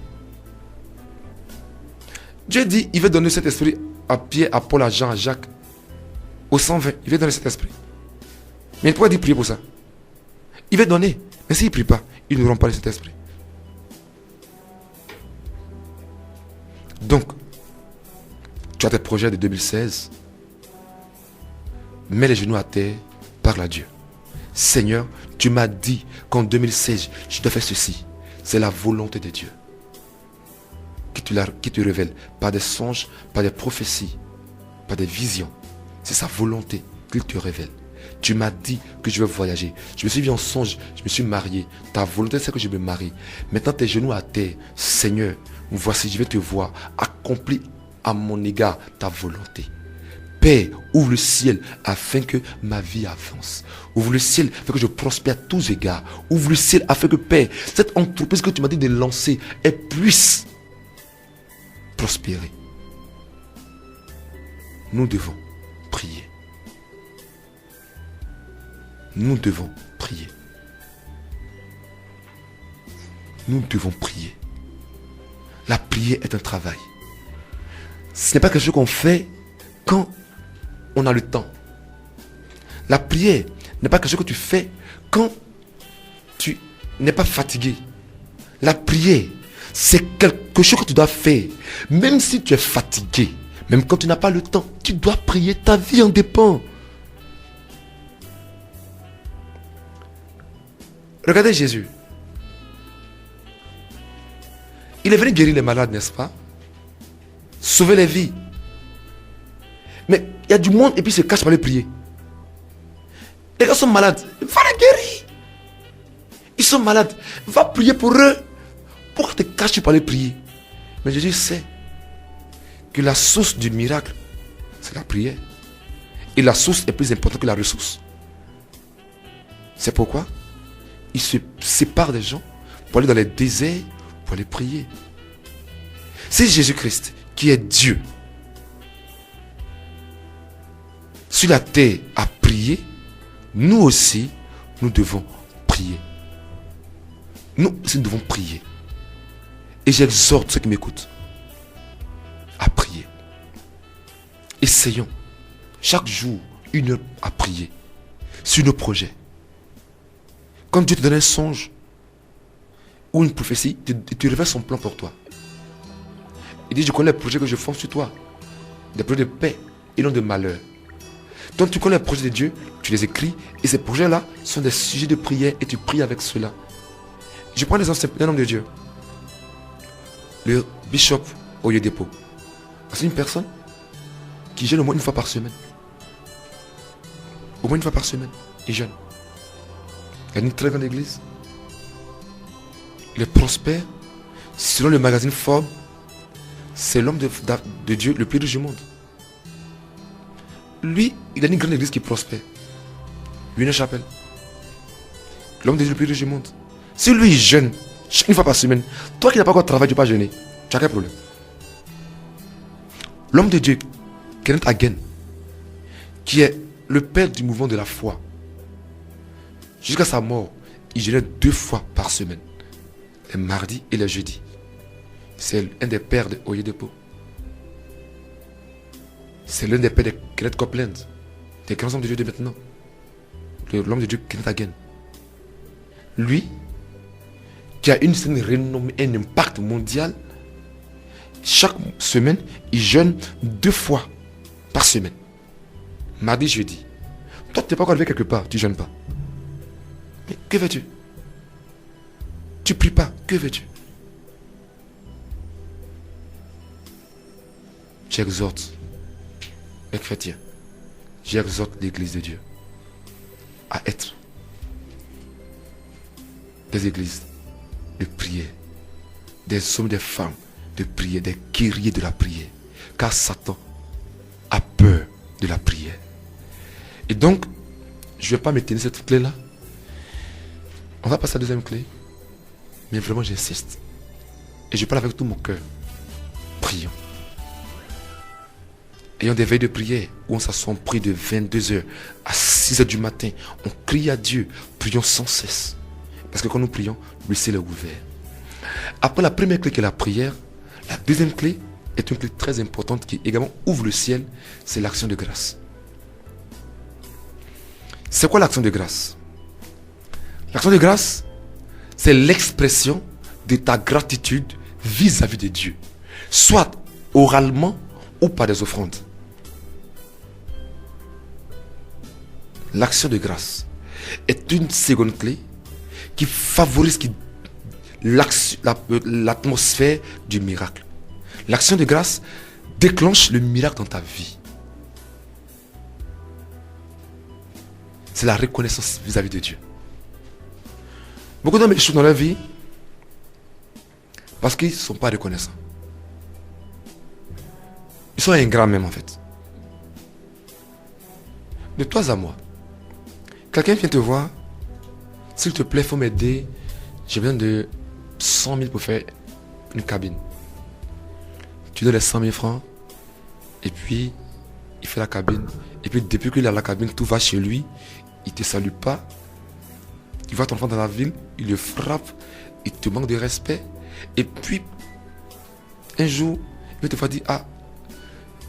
Dieu dit, il va donner cet esprit à Pierre, à Paul, à Jean, à Jacques, au 120. Il va donner cet esprit. Mais pourquoi il dit prier pour ça? Il va donner. Mais s'il ne prie pas, ils n'auront pas cet esprit. Donc, tu as tes projets de 2016. Mets les genoux à terre, parle à Dieu. Seigneur, tu m'as dit qu'en 2016, je dois faire ceci. C'est la volonté de Dieu qui te révèle par des songes, par des prophéties, par des visions. C'est sa volonté qu'il te révèle. Tu m'as dit que je vais voyager. Je me suis vu en songe, je me suis marié. Ta volonté, c'est que je me marie. Maintenant, tes genoux à terre. Seigneur, voici, je vais te voir. Accomplis à mon égard ta volonté. Père, ouvre le ciel afin que ma vie avance. Ouvre le ciel afin que je prospère à tous égards. Ouvre le ciel afin que, Père, cette entreprise que tu m'as dit de lancer, elle puisse prospérer. Nous devons prier. Nous devons prier. Nous devons prier. La prière est un travail. Ce n'est pas quelque chose qu'on fait quand on a le temps. La prière n'est pas quelque chose que tu fais quand tu n'es pas fatigué. La prière, c'est quelque chose que tu dois faire. Même si tu es fatigué, même quand tu n'as pas le temps, tu dois prier. Ta vie en dépend. Regardez Jésus. Il est venu guérir les malades, n'est-ce pas? Sauver les vies. Mais il y a du monde et puis il se cache pour aller prier. Les gars sont malades. Va les guérir. Ils sont malades. Va prier pour eux. Pourquoi te caches pour aller prier? Mais Jésus sait que la source du miracle, c'est la prière. Et la source est plus importante que la ressource. C'est pourquoi il se sépare des gens pour aller dans les déserts, pour aller prier. C'est Jésus-Christ qui est Dieu. Sur la terre à prier, nous aussi, nous devons prier. Nous aussi, nous devons prier. Et j'exhorte ceux qui m'écoutent à prier. Essayons chaque jour 1 heure à prier sur nos projets. Quand Dieu te donne un songe ou une prophétie, tu révèles son plan pour toi. Il dit, je connais les projets que je forme sur toi. Des projets de paix et non de malheur. Donc tu connais les projets de Dieu, tu les écris. Et ces projets-là sont des sujets de prière et tu pries avec cela. Je prends l'exemple d'un homme de Dieu. Le bishop Oyedepo. C'est une personne qui jeûne au moins 1 fois par semaine. Au moins 1 fois par semaine, il jeûne. Il a une très grande église. Il est prospère. Selon le magazine Forbes, c'est l'homme de Dieu le plus riche du monde. Lui, il a une grande église qui prospère. Une chapelle. L'homme de Dieu le plus riche du monde. Si lui il jeûne 1 fois par semaine, toi qui n'as pas encore travaillé, tu ne peux pas jeûner. Tu as quel problème? L'homme de Dieu, Kenneth Hagin, qui est le père du mouvement de la foi, jusqu'à sa mort, il jeûnait 2 fois par semaine, les mardis et les jeudis. C'est un des pères de Oyedepo. C'est l'un des pères de Kenneth Copeland, des grands hommes de Dieu de maintenant. L'homme de Dieu Kenneth Hagin. Lui, qui a une certaine renommée, un impact mondial, chaque semaine, il jeûne 2 fois par semaine. Mardi, jeudi. Toi, tu n'es pas encore arrivé quelque part, tu ne jeûnes pas. Mais que veux-tu? Tu ne pries pas, que veux-tu? J'exhorte les chrétiens, j'exhorte l'église de Dieu à être des églises de prière, des hommes, des femmes de prière, des guerriers de la prière, car Satan a peur de la prière. Et donc, je ne vais pas me tenir cette clé-là. On va passer à la deuxième clé. Mais vraiment, j'insiste. Et je parle avec tout mon cœur. Prions. Ayons des veilles de prière où on s'assoit, on prie de 22h à 6h du matin. On crie à Dieu. Prions sans cesse. Parce que quand nous prions, le ciel est ouvert. Après la première clé qui est la prière, la deuxième clé est une clé très importante qui également ouvre le ciel. C'est l'action de grâce. C'est quoi l'action de grâce? L'action de grâce, c'est l'expression de ta gratitude vis-à-vis de Dieu. Soit oralement ou par des offrandes. L'action de grâce est une seconde clé qui favorise l'atmosphère du miracle. L'action de grâce déclenche le miracle dans ta vie. C'est la reconnaissance vis-à-vis de Dieu. Beaucoup d'hommes échouent dans leur vie parce qu'ils ne sont pas reconnaissants. Ils sont ingrats même en fait. De toi à moi, quelqu'un vient te voir, s'il te plaît, il faut m'aider. J'ai besoin de 100 000 pour faire une cabine. Tu donnes les 100 000 francs et puis il fait la cabine. Et puis depuis qu'il a la cabine, tout va chez lui. Il ne te salue pas. Tu vois ton enfant dans la ville, il le frappe, il te manque de respect. Et puis, un jour, il va te faire dire, ah,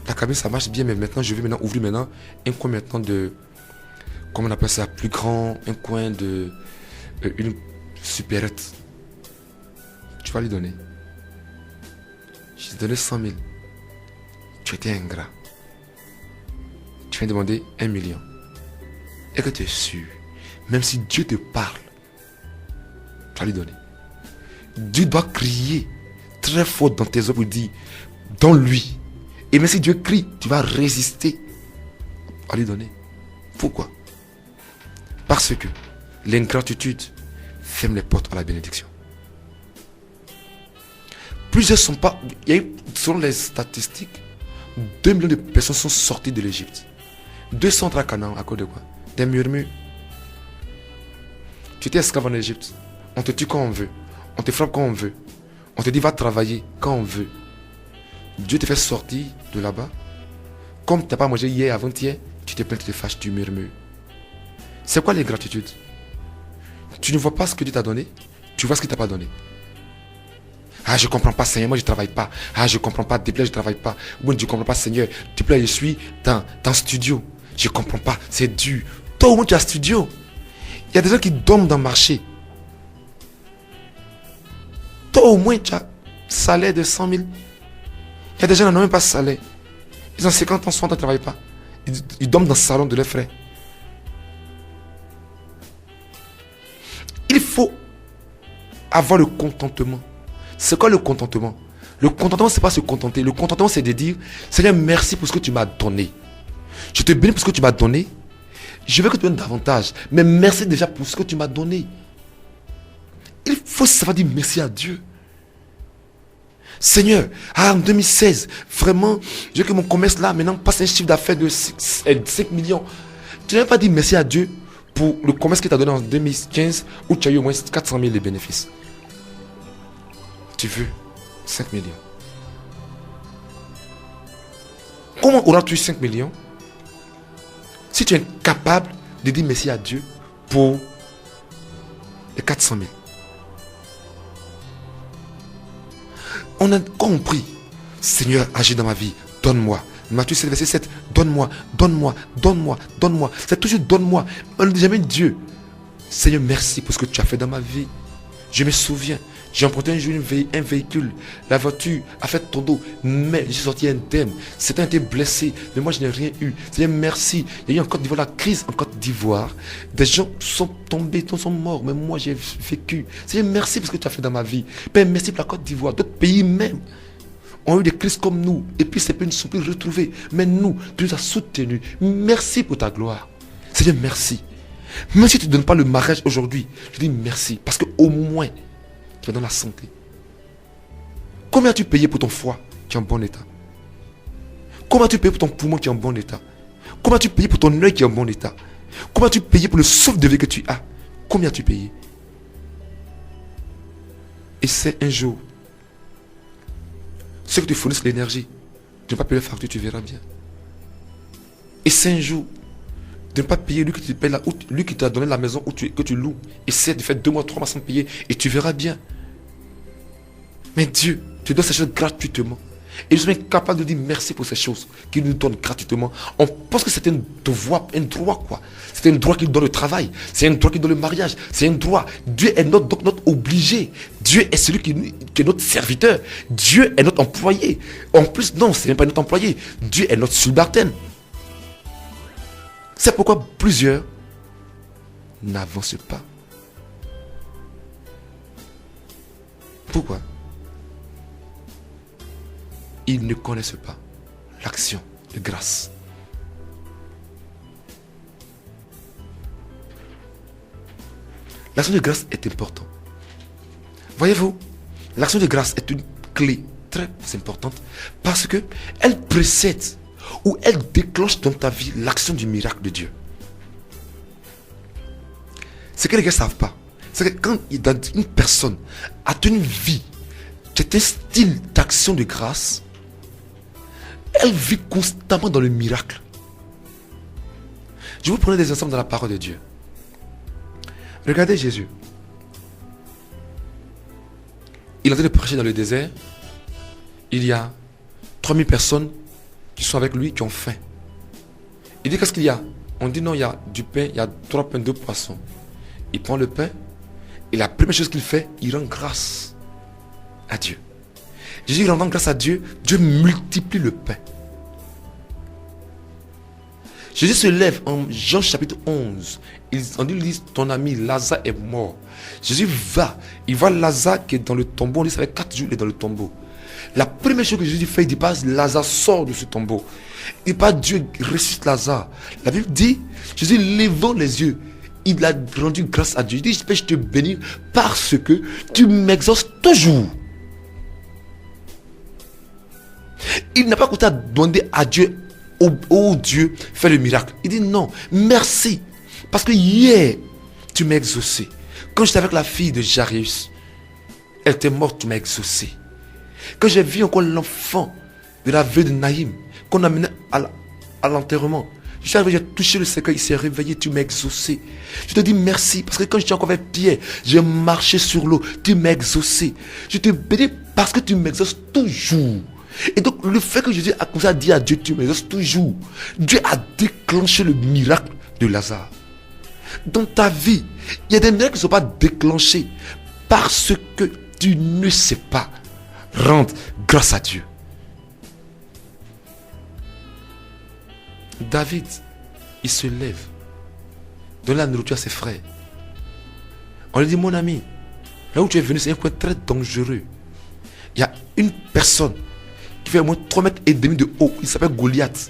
la cabine ça marche bien, mais maintenant je vais maintenant ouvrir maintenant un coin maintenant de, comment on appelle ça, plus grand, un coin de une supérette. vas lui donner. Je t'ai donné 100 000. Tu étais ingrat. Tu viens demander 1 million. Et que tu es sûr, même si Dieu te parle, tu vas lui donner. Dieu doit crier très fort dans tes œuvres pour dire, donne-lui. Et même si Dieu crie, tu vas résister à lui donner. Pourquoi? Parce que l'ingratitude ferme les portes à la bénédiction. Plusieurs sont pas... Selon les statistiques, 2 millions de personnes sont sorties de l'Égypte. 200 à Canaan, à cause de quoi? Des murmures. Tu étais esclave en Égypte. On te tue quand on veut. On te frappe quand on veut. On te dit va travailler quand on veut. Dieu te fait sortir de là-bas. Comme tu n'as pas mangé hier, avant-hier, tu te plains, tu te fâches, tu murmures. C'est quoi l'ingratitude? Tu ne vois pas ce que Dieu t'a donné, tu vois ce qu'il t'a pas donné. Ah, je ne comprends pas, Seigneur, moi je ne travaille pas. Ah, je ne comprends pas, déplaît, je ne travaille pas. Ou je ne comprends pas, Seigneur, déplaît, je suis dans studio. Je ne comprends pas, c'est dur. Toi au moins tu as studio. Il y a des gens qui dorment dans le marché. Toi au moins tu as salaire de 100 000. Il y a des gens qui n'ont même pas de salaire. Ils ont 50 ans, 60 ans, ils ne travaillent pas. Ils dorment dans le salon de leurs frères. Il faut avoir le contentement. C'est quoi le contentement? Le contentement, c'est pas se contenter. Le contentement, c'est de dire, Seigneur, merci pour ce que tu m'as donné. Je te bénis pour ce que tu m'as donné. Je veux que tu me donnes davantage. Mais merci déjà pour ce que tu m'as donné. Il faut savoir dire merci à Dieu. Seigneur, en 2016, vraiment, je veux que mon commerce là, maintenant, passe un chiffre d'affaires de 5 millions. Tu n'as pas dit merci à Dieu pour le commerce qu'il t'a donné en 2015, où tu as eu au moins 400 000 de bénéfices. Tu veux 5 millions. Comment auras-tu 5 millions si tu es incapable de dire merci à Dieu pour les 400 000? On a compris. Seigneur, agis dans ma vie. Donne-moi. Matthieu 7, verset 7. Donne-moi, donne-moi, donne-moi, donne-moi. C'est toujours donne-moi. On ne dit jamais Dieu. Seigneur, merci pour ce que tu as fait dans ma vie. Je me souviens. J'ai emprunté un jour un véhicule. La voiture a fait ton dos. Mais je suis sorti indemne. Certains étaient blessés. Mais moi, je n'ai rien eu. Seigneur, merci. Il y a eu en Côte d'Ivoire la crise en Côte d'Ivoire. Des gens sont tombés, sont morts. Mais moi, j'ai vécu. Seigneur, merci pour ce que tu as fait dans ma vie. Père, merci pour la Côte d'Ivoire. D'autres pays même ont eu des crises comme nous. Et puis, ces pays ne sont plus retrouvés. Mais nous, tu nous as soutenus. Merci pour ta gloire. Seigneur, merci. Même si tu ne donnes pas le mariage aujourd'hui, je dis merci. Parce qu'au moins, tu es dans la santé. Combien as-tu payé pour ton foie qui est en bon état? Combien as-tu payé pour ton poumon qui est en bon état? Combien as-tu payé pour ton œil qui est en bon état? Combien as-tu payé pour le souffle de vie que tu as? Combien as-tu payé? Et c'est un jour. Ceux que tu fournisses l'énergie, de ne pas payer les factures, tu verras bien. Et c'est un jour. De ne pas payer lui qui te paye lui qui t'a donné la maison que tu loues. Essaie de faire 2 mois, 3 mois sans payer et tu verras bien. Mais Dieu, tu dois ces choses gratuitement. Et je suis incapable de dire merci pour ces choses qu'il nous donne gratuitement. On pense que c'est un devoir, un droit quoi. C'est un droit qui nous donne le travail. C'est un droit qui nous donne le mariage. C'est un droit. Dieu est donc notre obligé. Dieu est celui qui est notre serviteur. Dieu est notre employé. En plus, non, c'est même pas notre employé. Dieu est notre subalterne. C'est pourquoi plusieurs n'avancent pas. Pourquoi? Ils ne connaissent pas l'action de grâce. L'action de grâce est importante. Voyez-vous, l'action de grâce est une clé très importante parce que elle précède ou elle déclenche dans ta vie l'action du miracle de Dieu. Ce que les gars ne savent pas, c'est que quand une personne a une vie, c'est un style d'action de grâce, elle vit constamment dans le miracle. Je vous prends des exemples dans la parole de Dieu. Regardez Jésus. Il est en train de prêcher dans le désert. Il y a 3000 personnes qui sont avec lui, qui ont faim. Il dit qu'est-ce qu'il y a? On dit non, il y a du pain, il y a 3 pains, 2 poissons. Il prend le pain et la première chose qu'il fait, il rend grâce. à Dieu. Jésus rendant grâce à Dieu, Dieu multiplie le pain. Jésus se lève en Jean chapitre 11. On dit, ton ami Lazare est mort. Jésus va, il voit Lazare qui est dans le tombeau. On dit, ça fait 4 jours qu'il est dans le tombeau. La première chose que Jésus fait, il dit pas, Lazare sort de ce tombeau. Il dit pas, Dieu ressuscite Lazare. La Bible dit, Jésus levant les yeux, il a rendu grâce à Dieu. Il dit, je te bénir parce que tu m'exauces toujours. Il n'a pas coûté à demander à Dieu, oh Dieu, fais le miracle. Il dit non, merci. Parce que hier, tu m'as exaucé. Quand j'étais avec la fille de Jairus, elle était morte, tu m'as exaucé. Quand j'ai vu encore l'enfant de la veuve de Naïm, qu'on a mené à l'enterrement, je suis arrivé, j'ai touché le cercueil, il s'est réveillé, tu m'as exaucé. Je te dis merci, parce que quand j'étais encore avec Pierre, j'ai marché sur l'eau, tu m'as exaucé. Je te bénis parce que tu m'exauces toujours. Et donc le fait que Jésus a commencé à dire à Dieu, tu m'exauces toujours, Dieu a déclenché le miracle de Lazare. Dans ta vie, il y a des miracles qui ne sont pas déclenchés parce que tu ne sais pas rendre grâce à Dieu. David, il se lève, donne la nourriture à ses frères. On lui dit, mon ami, là où tu es venu, c'est un point très dangereux. Il y a une personne qui fait au moins 3,5 mètres de haut. Il s'appelle Goliath.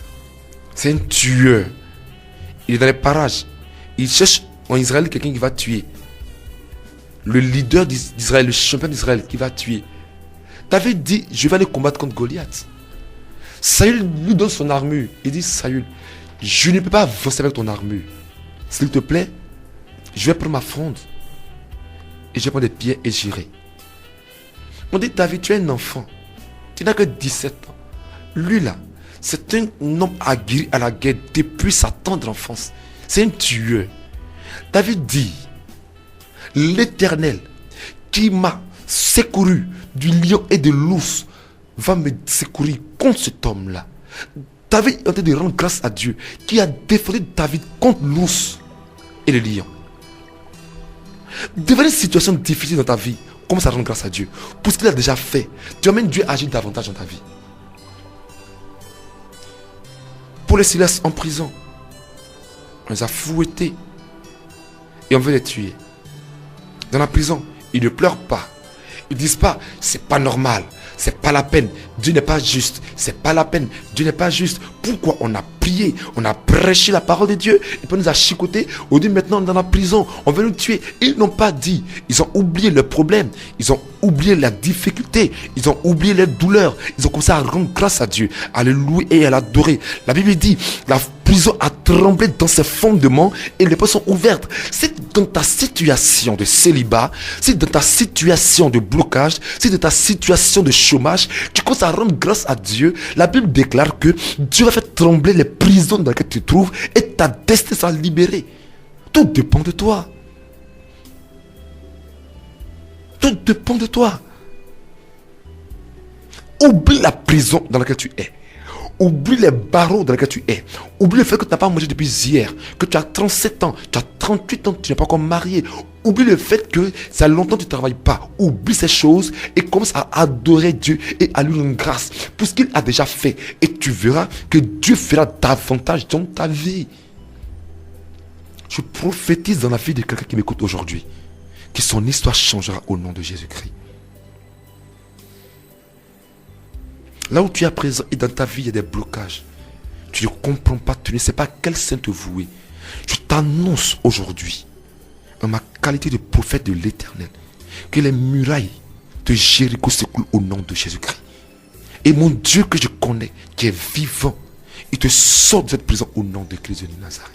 C'est un tueur. Il est dans les parages. Il cherche en Israël quelqu'un qui va tuer. Le leader d'Israël, le champion d'Israël qui va tuer. David dit, je vais aller combattre contre Goliath. Saül lui donne son armure. Il dit, Saül, je ne peux pas avancer avec ton armure. S'il te plaît, je vais prendre ma fronde. Et je vais prendre des pierres et j'irai. On dit, David, tu es un enfant. Tu n'as que 17 ans. Lui là, c'est un homme aguerri à la guerre depuis sa tendre enfance. C'est un tueur. David dit, l'Éternel qui m'a secouru du lion et de l'ours va me secourir contre cet homme-là. David est en train de rendre grâce à Dieu qui a défendu David contre l'ours et le lion. Devant une situation difficile dans ta vie, commence à rendre grâce à Dieu pour ce qu'il a déjà fait. Tu amènes Dieu à agir davantage dans ta vie. Paul et Silas en prison, on les a fouettés et on veut les tuer. Dans la prison, ils ne pleurent pas. Ils ne disent pas, c'est pas normal, c'est pas la peine, Dieu n'est pas juste, c'est pas la peine, Dieu n'est pas juste. Pourquoi on a prié, on a prêché la parole de Dieu, et puis on nous a chicoté, on dit maintenant dans la prison, on veut nous tuer. Ils n'ont pas dit, ils ont oublié le problème, ils ont oublié la difficulté, ils ont oublié les douleurs, ils ont commencé à rendre grâce à Dieu, à le louer et à l'adorer. La Bible dit, la prison a tremblé dans ses fondements et les portes sont ouvertes. C'est dans ta situation de célibat, c'est dans ta situation de blocage, c'est dans ta situation de chômage, tu commences à rendre grâce à Dieu. La Bible déclare que Dieu va faire trembler les prisons dans lesquelles tu te trouves et ta destinée sera libérée. Tout dépend de toi. Tout dépend de toi. Oublie la prison dans laquelle tu es. Oublie les barreaux dans lesquels tu es. Oublie le fait que tu n'as pas mangé depuis hier. Que tu as 37 ans, tu as 38 ans, tu n'es pas encore marié. Oublie le fait que ça longtemps tu ne travailles pas. Oublie ces choses et commence à adorer Dieu et à lui rendre grâce pour ce qu'il a déjà fait. Et tu verras que Dieu fera davantage dans ta vie. Je prophétise dans la vie de quelqu'un qui m'écoute aujourd'hui que son histoire changera au nom de Jésus-Christ. Là où tu es à présent et dans ta vie, il y a des blocages. Tu ne comprends pas, tu ne sais pas à quel saint te vouer. Je t'annonce aujourd'hui, en ma qualité de prophète de l'Éternel, que les murailles de Jéricho s'écoulent au nom de Jésus-Christ. Et mon Dieu que je connais, qui est vivant, il te sort de cette prison au nom de Christ de Nazareth.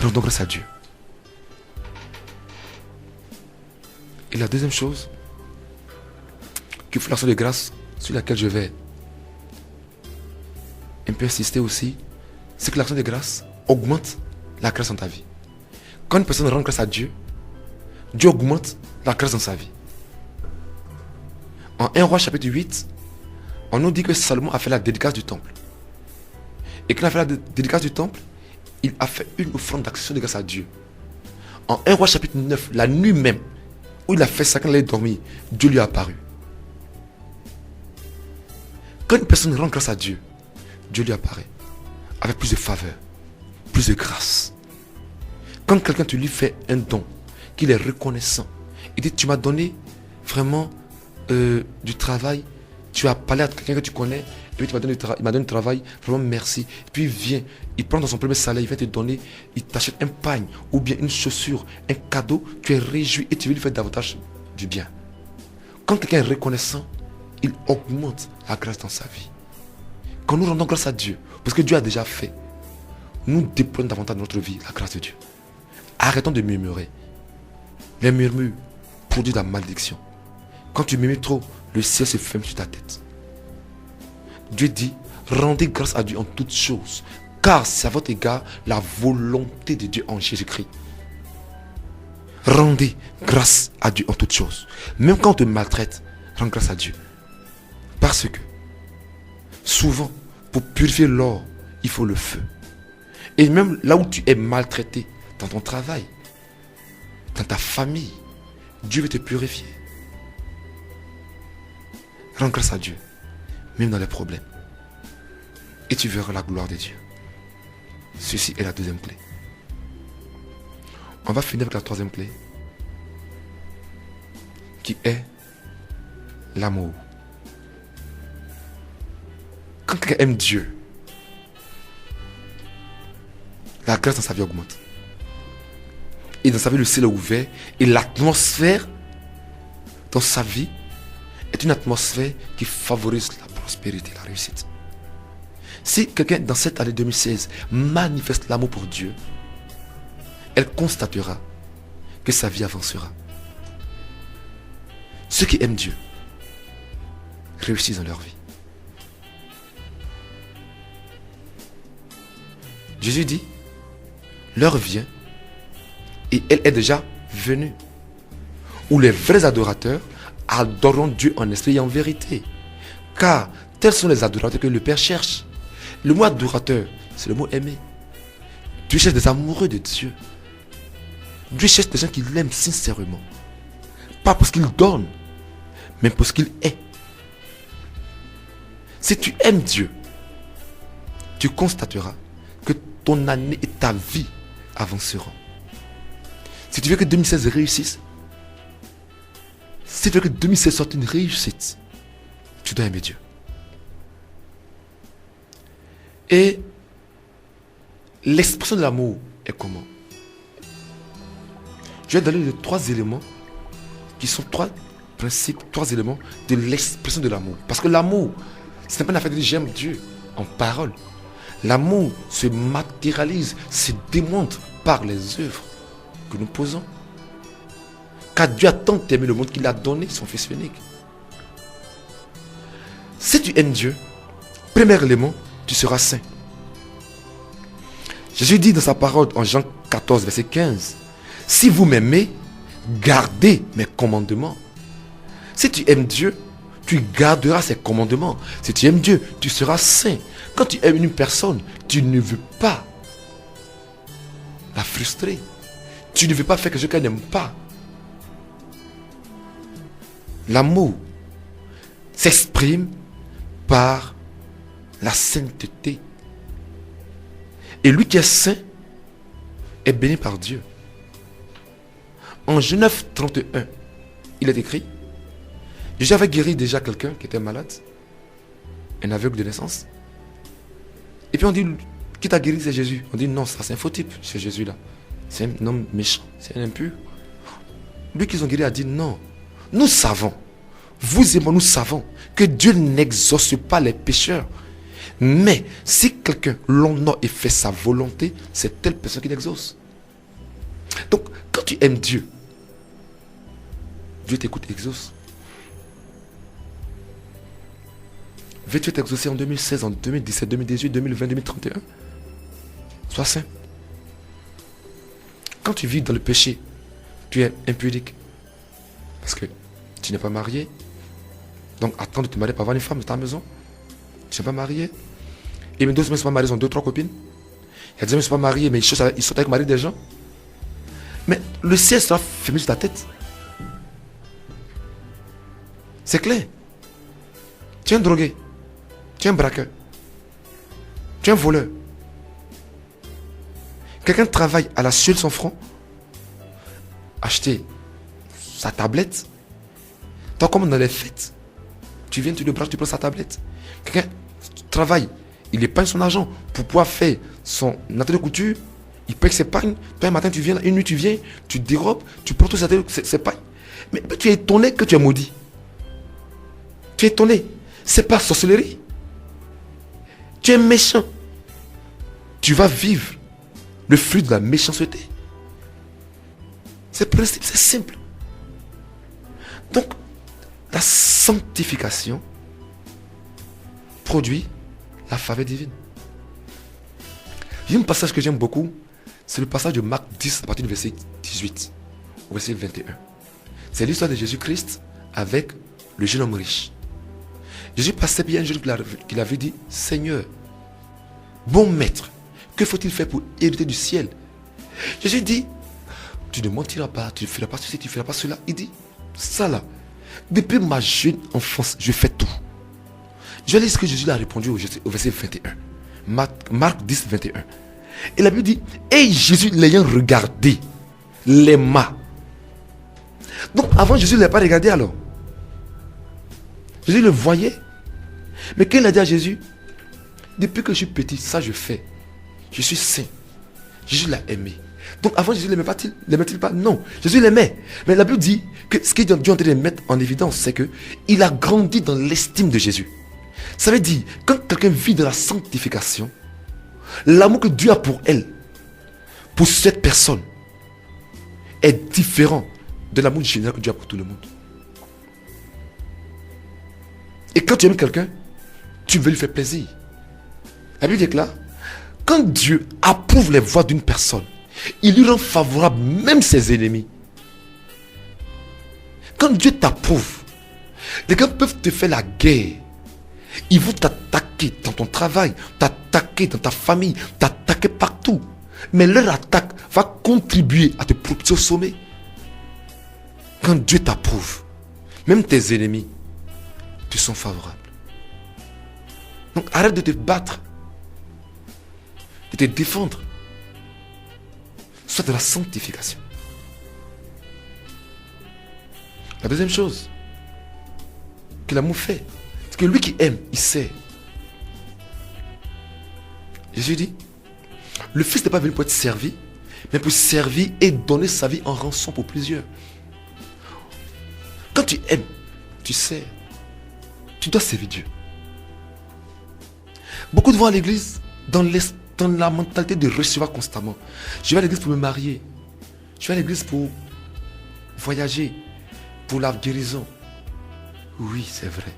Rendons grâce à Dieu. Et la deuxième chose, qu'il faut l'action de grâce sur laquelle je vais un peu insister aussi, c'est que l'action de grâce augmente la grâce dans ta vie. Quand une personne rend grâce à Dieu, Dieu augmente la grâce dans sa vie. En 1 Roi chapitre 8, on nous dit que Salomon a fait la dédicace du temple. Et quand il a fait la dédicace du temple, il a fait une offrande d'action de grâce à Dieu. En 1 Roi chapitre 9, la nuit même, où il a fait ça quand il allait dormir, Dieu lui a apparu. Quand une personne rend grâce à Dieu, Dieu lui apparaît avec plus de faveur, plus de grâce. Quand quelqu'un te lui fait un don, qu'il est reconnaissant, il dit tu m'as donné vraiment du travail, tu as parlé à quelqu'un que tu connais, et puis il m'a donné du travail, vraiment merci. Et puis il vient, il prend dans son premier salaire, il va te donner, il t'achète un pagne, ou bien une chaussure, un cadeau, tu es réjoui et tu veux lui faire davantage du bien. Quand quelqu'un est reconnaissant, il augmente la grâce dans sa vie. Quand nous rendons grâce à Dieu, parce que Dieu a déjà fait, nous déployons davantage dans notre vie la grâce de Dieu. Arrêtons de murmurer. Les murmures produisent la malédiction. Quand tu murmures trop, le ciel se ferme sur ta tête. Dieu dit, rendez grâce à Dieu en toutes choses, car c'est à votre égard la volonté de Dieu en Jésus-Christ. Rendez grâce à Dieu en toutes choses. Même quand on te maltraite, rends grâce à Dieu. Parce que, souvent, pour purifier l'or, il faut le feu. Et même là où tu es maltraité, dans ton travail, dans ta famille, Dieu veut te purifier. Rends grâce à Dieu, même dans les problèmes. Et tu verras la gloire de Dieu. Ceci est la deuxième clé. On va finir avec la troisième clé, qui est l'amour. Quand quelqu'un aime Dieu, la grâce dans sa vie augmente. Et dans sa vie, le ciel est ouvert. Et l'atmosphère dans sa vie est une atmosphère qui favorise la prospérité, la réussite. Si quelqu'un dans cette année 2016 manifeste l'amour pour Dieu, elle constatera que sa vie avancera. Ceux qui aiment Dieu réussissent dans leur vie. Jésus dit, l'heure vient et elle est déjà venue, où les vrais adorateurs adoreront Dieu en esprit et en vérité. Car tels sont les adorateurs que le Père cherche. Le mot adorateur, c'est le mot aimer. Dieu cherche des amoureux de Dieu. Dieu cherche des gens qui l'aiment sincèrement. Pas parce qu'il donne, mais parce qu'il est. Si tu aimes Dieu, tu constateras que ton année et ta vie avanceront. Si tu veux que 2016 réussisse, si tu veux que 2016 soit une réussite, tu dois aimer Dieu. Et l'expression de l'amour est comment? Je vais donner les 3 éléments qui sont 3 principes, 3 éléments de l'expression de l'amour. Parce que l'amour, ce n'est pas une affaire de dire j'aime Dieu en parole. L'amour se matérialise, se démontre par les œuvres que nous posons. Car Dieu a tant aimé le monde qu'il a donné son Fils unique. Si tu aimes Dieu, premier élément, tu seras saint. Jésus dit dans sa parole en Jean 14, verset 15, si vous m'aimez, gardez mes commandements. Si tu aimes Dieu, tu garderas ses commandements. Si tu aimes Dieu, tu seras saint. Quand tu aimes une personne, tu ne veux pas la frustrer. Tu ne veux pas faire quelque chose qu'elle n'aime pas. L'amour s'exprime par la sainteté. Et lui qui est saint est béni par Dieu. En Genèse 31, il est écrit, Jésus avait guéri déjà quelqu'un qui était malade, un aveugle de naissance. Et puis on dit, qui t'a guéri, c'est Jésus. On dit, non, ça c'est un faux type, c'est Jésus là. C'est un homme méchant, c'est un impur. Lui qu'ils ont guéri a dit, non, nous savons, vous et moi nous savons que Dieu n'exauce pas les pécheurs. Mais si quelqu'un l'honore et fait sa volonté, c'est telle personne qui l'exauce. Donc, quand tu aimes Dieu, Dieu t'écoute et exauce. Veux-tu être exaucé en 2016, en 2017, 2018, 2020, 2031? Sois saint. Quand tu vis dans le péché, tu es impudique. Parce que tu n'es pas marié. Donc attends de te marier pour avoir une femme dans ta maison. Tu n'es pas marié. Et mes d'autres ne sont pas mariés, ils ont 2-3 copines. Il y a des gens qui ne sont pas mariés, mais ils sont avec mari des gens. Mais le ciel sera fermé sur ta tête. C'est clair. Tu es un drogué. Tu es un braqueur. Tu es un voleur. Quelqu'un travaille à la sueur de son front, acheter sa tablette. Toi, comme dans les fêtes, tu viens, tu le braques, tu prends sa tablette. Quelqu'un travaille, il épargne son argent pour pouvoir faire son atelier de couture. Il paye ses pagnes. Toi, un matin, tu viens, une nuit, tu viens, tu dérobes, tu prends tout ses pagnes. Mais tu es étonné que tu es maudit. Tu es étonné. C'est pas sorcellerie. Tu es méchant. Tu vas vivre le fruit de la méchanceté. C'est principe, c'est simple. Donc, la sanctification produit la faveur divine. Il y a un passage que j'aime beaucoup, c'est le passage de Marc 10 à partir du verset 18 au verset 21. C'est l'histoire de Jésus-Christ avec le jeune homme riche. Jésus passait bien un jour qu'il avait dit, Seigneur, bon maître, que faut-il faire pour hériter du ciel? Jésus dit, tu ne mentiras pas, tu ne feras pas ceci, tu ne feras pas cela. Il dit, ça là, depuis ma jeune enfance, je fais tout. Je lis ce que Jésus a répondu au verset 21. Marc 10, 21. Et la Bible dit, et Jésus l'ayant regardé, l'aima. Donc avant Jésus ne l'a pas regardé alors. Jésus le voyait. Mais quand il a dit à Jésus, depuis que je suis petit, ça je fais. Je suis saint. Jésus l'a aimé. Donc avant Jésus ne l'aimait-il pas? Non. Jésus l'aimait. Mais la Bible dit que ce qu'il est en train de mettre en évidence, c'est que il a grandi dans l'estime de Jésus. Ça veut dire, quand quelqu'un vit dans la sanctification, l'amour que Dieu a pour elle, pour cette personne, est différent de l'amour général que Dieu a pour tout le monde. Et quand tu aimes quelqu'un, tu veux lui faire plaisir. La Bible déclare, quand Dieu approuve les voies d'une personne, il lui rend favorable même ses ennemis. Quand Dieu t'approuve, les gens peuvent te faire la guerre. Ils vont t'attaquer dans ton travail, t'attaquer dans ta famille, t'attaquer partout. Mais leur attaque va contribuer à te propulser au sommet. Quand Dieu t'approuve, même tes ennemis te sont favorables. Donc arrête de te battre, de te défendre. Soit de la sanctification. La deuxième chose que l'amour fait, c'est que lui qui aime, il sait. Jésus dit, le Fils n'est pas venu pour être servi, mais pour servir et donner sa vie en rançon pour plusieurs. Quand tu aimes, tu sais, tu dois servir Dieu. Beaucoup de vont à l'église dans la mentalité de recevoir constamment. Je vais à l'église pour me marier. Je vais à l'église pour voyager, pour la guérison. Oui, c'est vrai.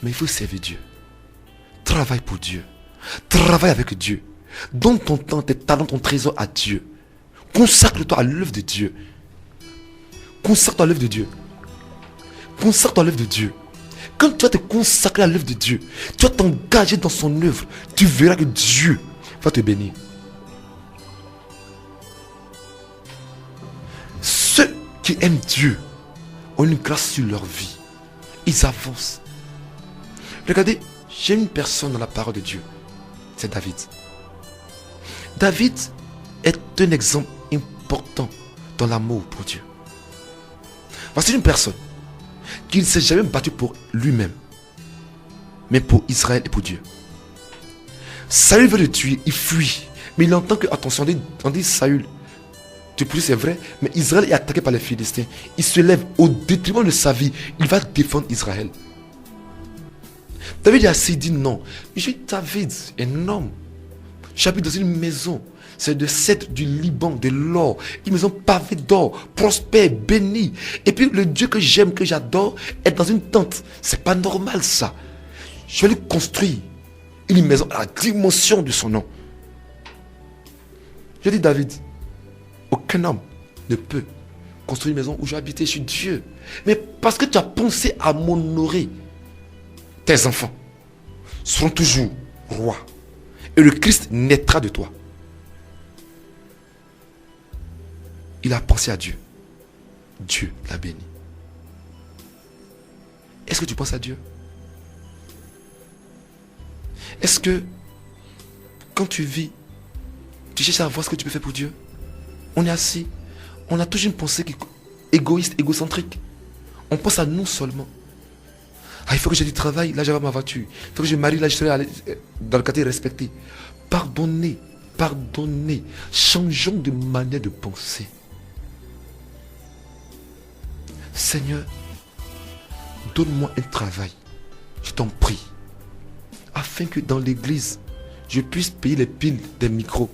Mais il faut servir Dieu. Travaille pour Dieu. Travaille avec Dieu. Donne ton temps, tes talents, ton trésor à Dieu. Consacre-toi à l'œuvre de Dieu. Consacre-toi à l'œuvre de Dieu. Consacre-toi à l'œuvre de Dieu. Quand tu vas te consacrer à l'œuvre de Dieu, tu vas t'engager dans son œuvre, tu verras que Dieu va te bénir. Ceux qui aiment Dieu ont une grâce sur leur vie. Ils avancent. Regardez, j'ai une personne dans la parole de Dieu. C'est David. David est un exemple important dans l'amour pour Dieu. Voici une personne qui ne s'est jamais battu pour lui-même, mais pour Israël et pour Dieu. Saül veut le tuer, il fuit. Mais il entend que, attention, on dit Saül, tu peux, c'est vrai, mais Israël est attaqué par les Philistins. Il se lève au détriment de sa vie. Il va défendre Israël. David a assez dit non. Je suis David, un homme. J'habite dans une maison. C'est de cèdre du Liban, de l'or. Une maison pavée d'or, prospère, bénie. Et puis le Dieu que j'aime, que j'adore, est dans une tente. C'est pas normal ça. Je vais lui construire une maison à la dimension de son nom. Je dis David, aucun homme ne peut construire une maison où je vais habiter. Je suis Dieu. Mais parce que tu as pensé à m'honorer, tes enfants seront toujours rois. Et le Christ naîtra de toi. Il a pensé à Dieu. Dieu l'a béni. est-ce que tu penses à Dieu? Est-ce que quand tu vis, tu cherches à voir ce que tu peux faire pour Dieu? On est assis, on a toujours une pensée égoïste, égocentrique. On pense à nous seulement. Ah, il faut que j'ai du travail, là j'aurai ma voiture. Il faut que je me marie, là je serai dans le quartier respecté. Pardonnez, pardonnez. Changeons de manière de penser. Seigneur, donne-moi un travail, je t'en prie, afin que dans l'église, je puisse payer les piles des micros.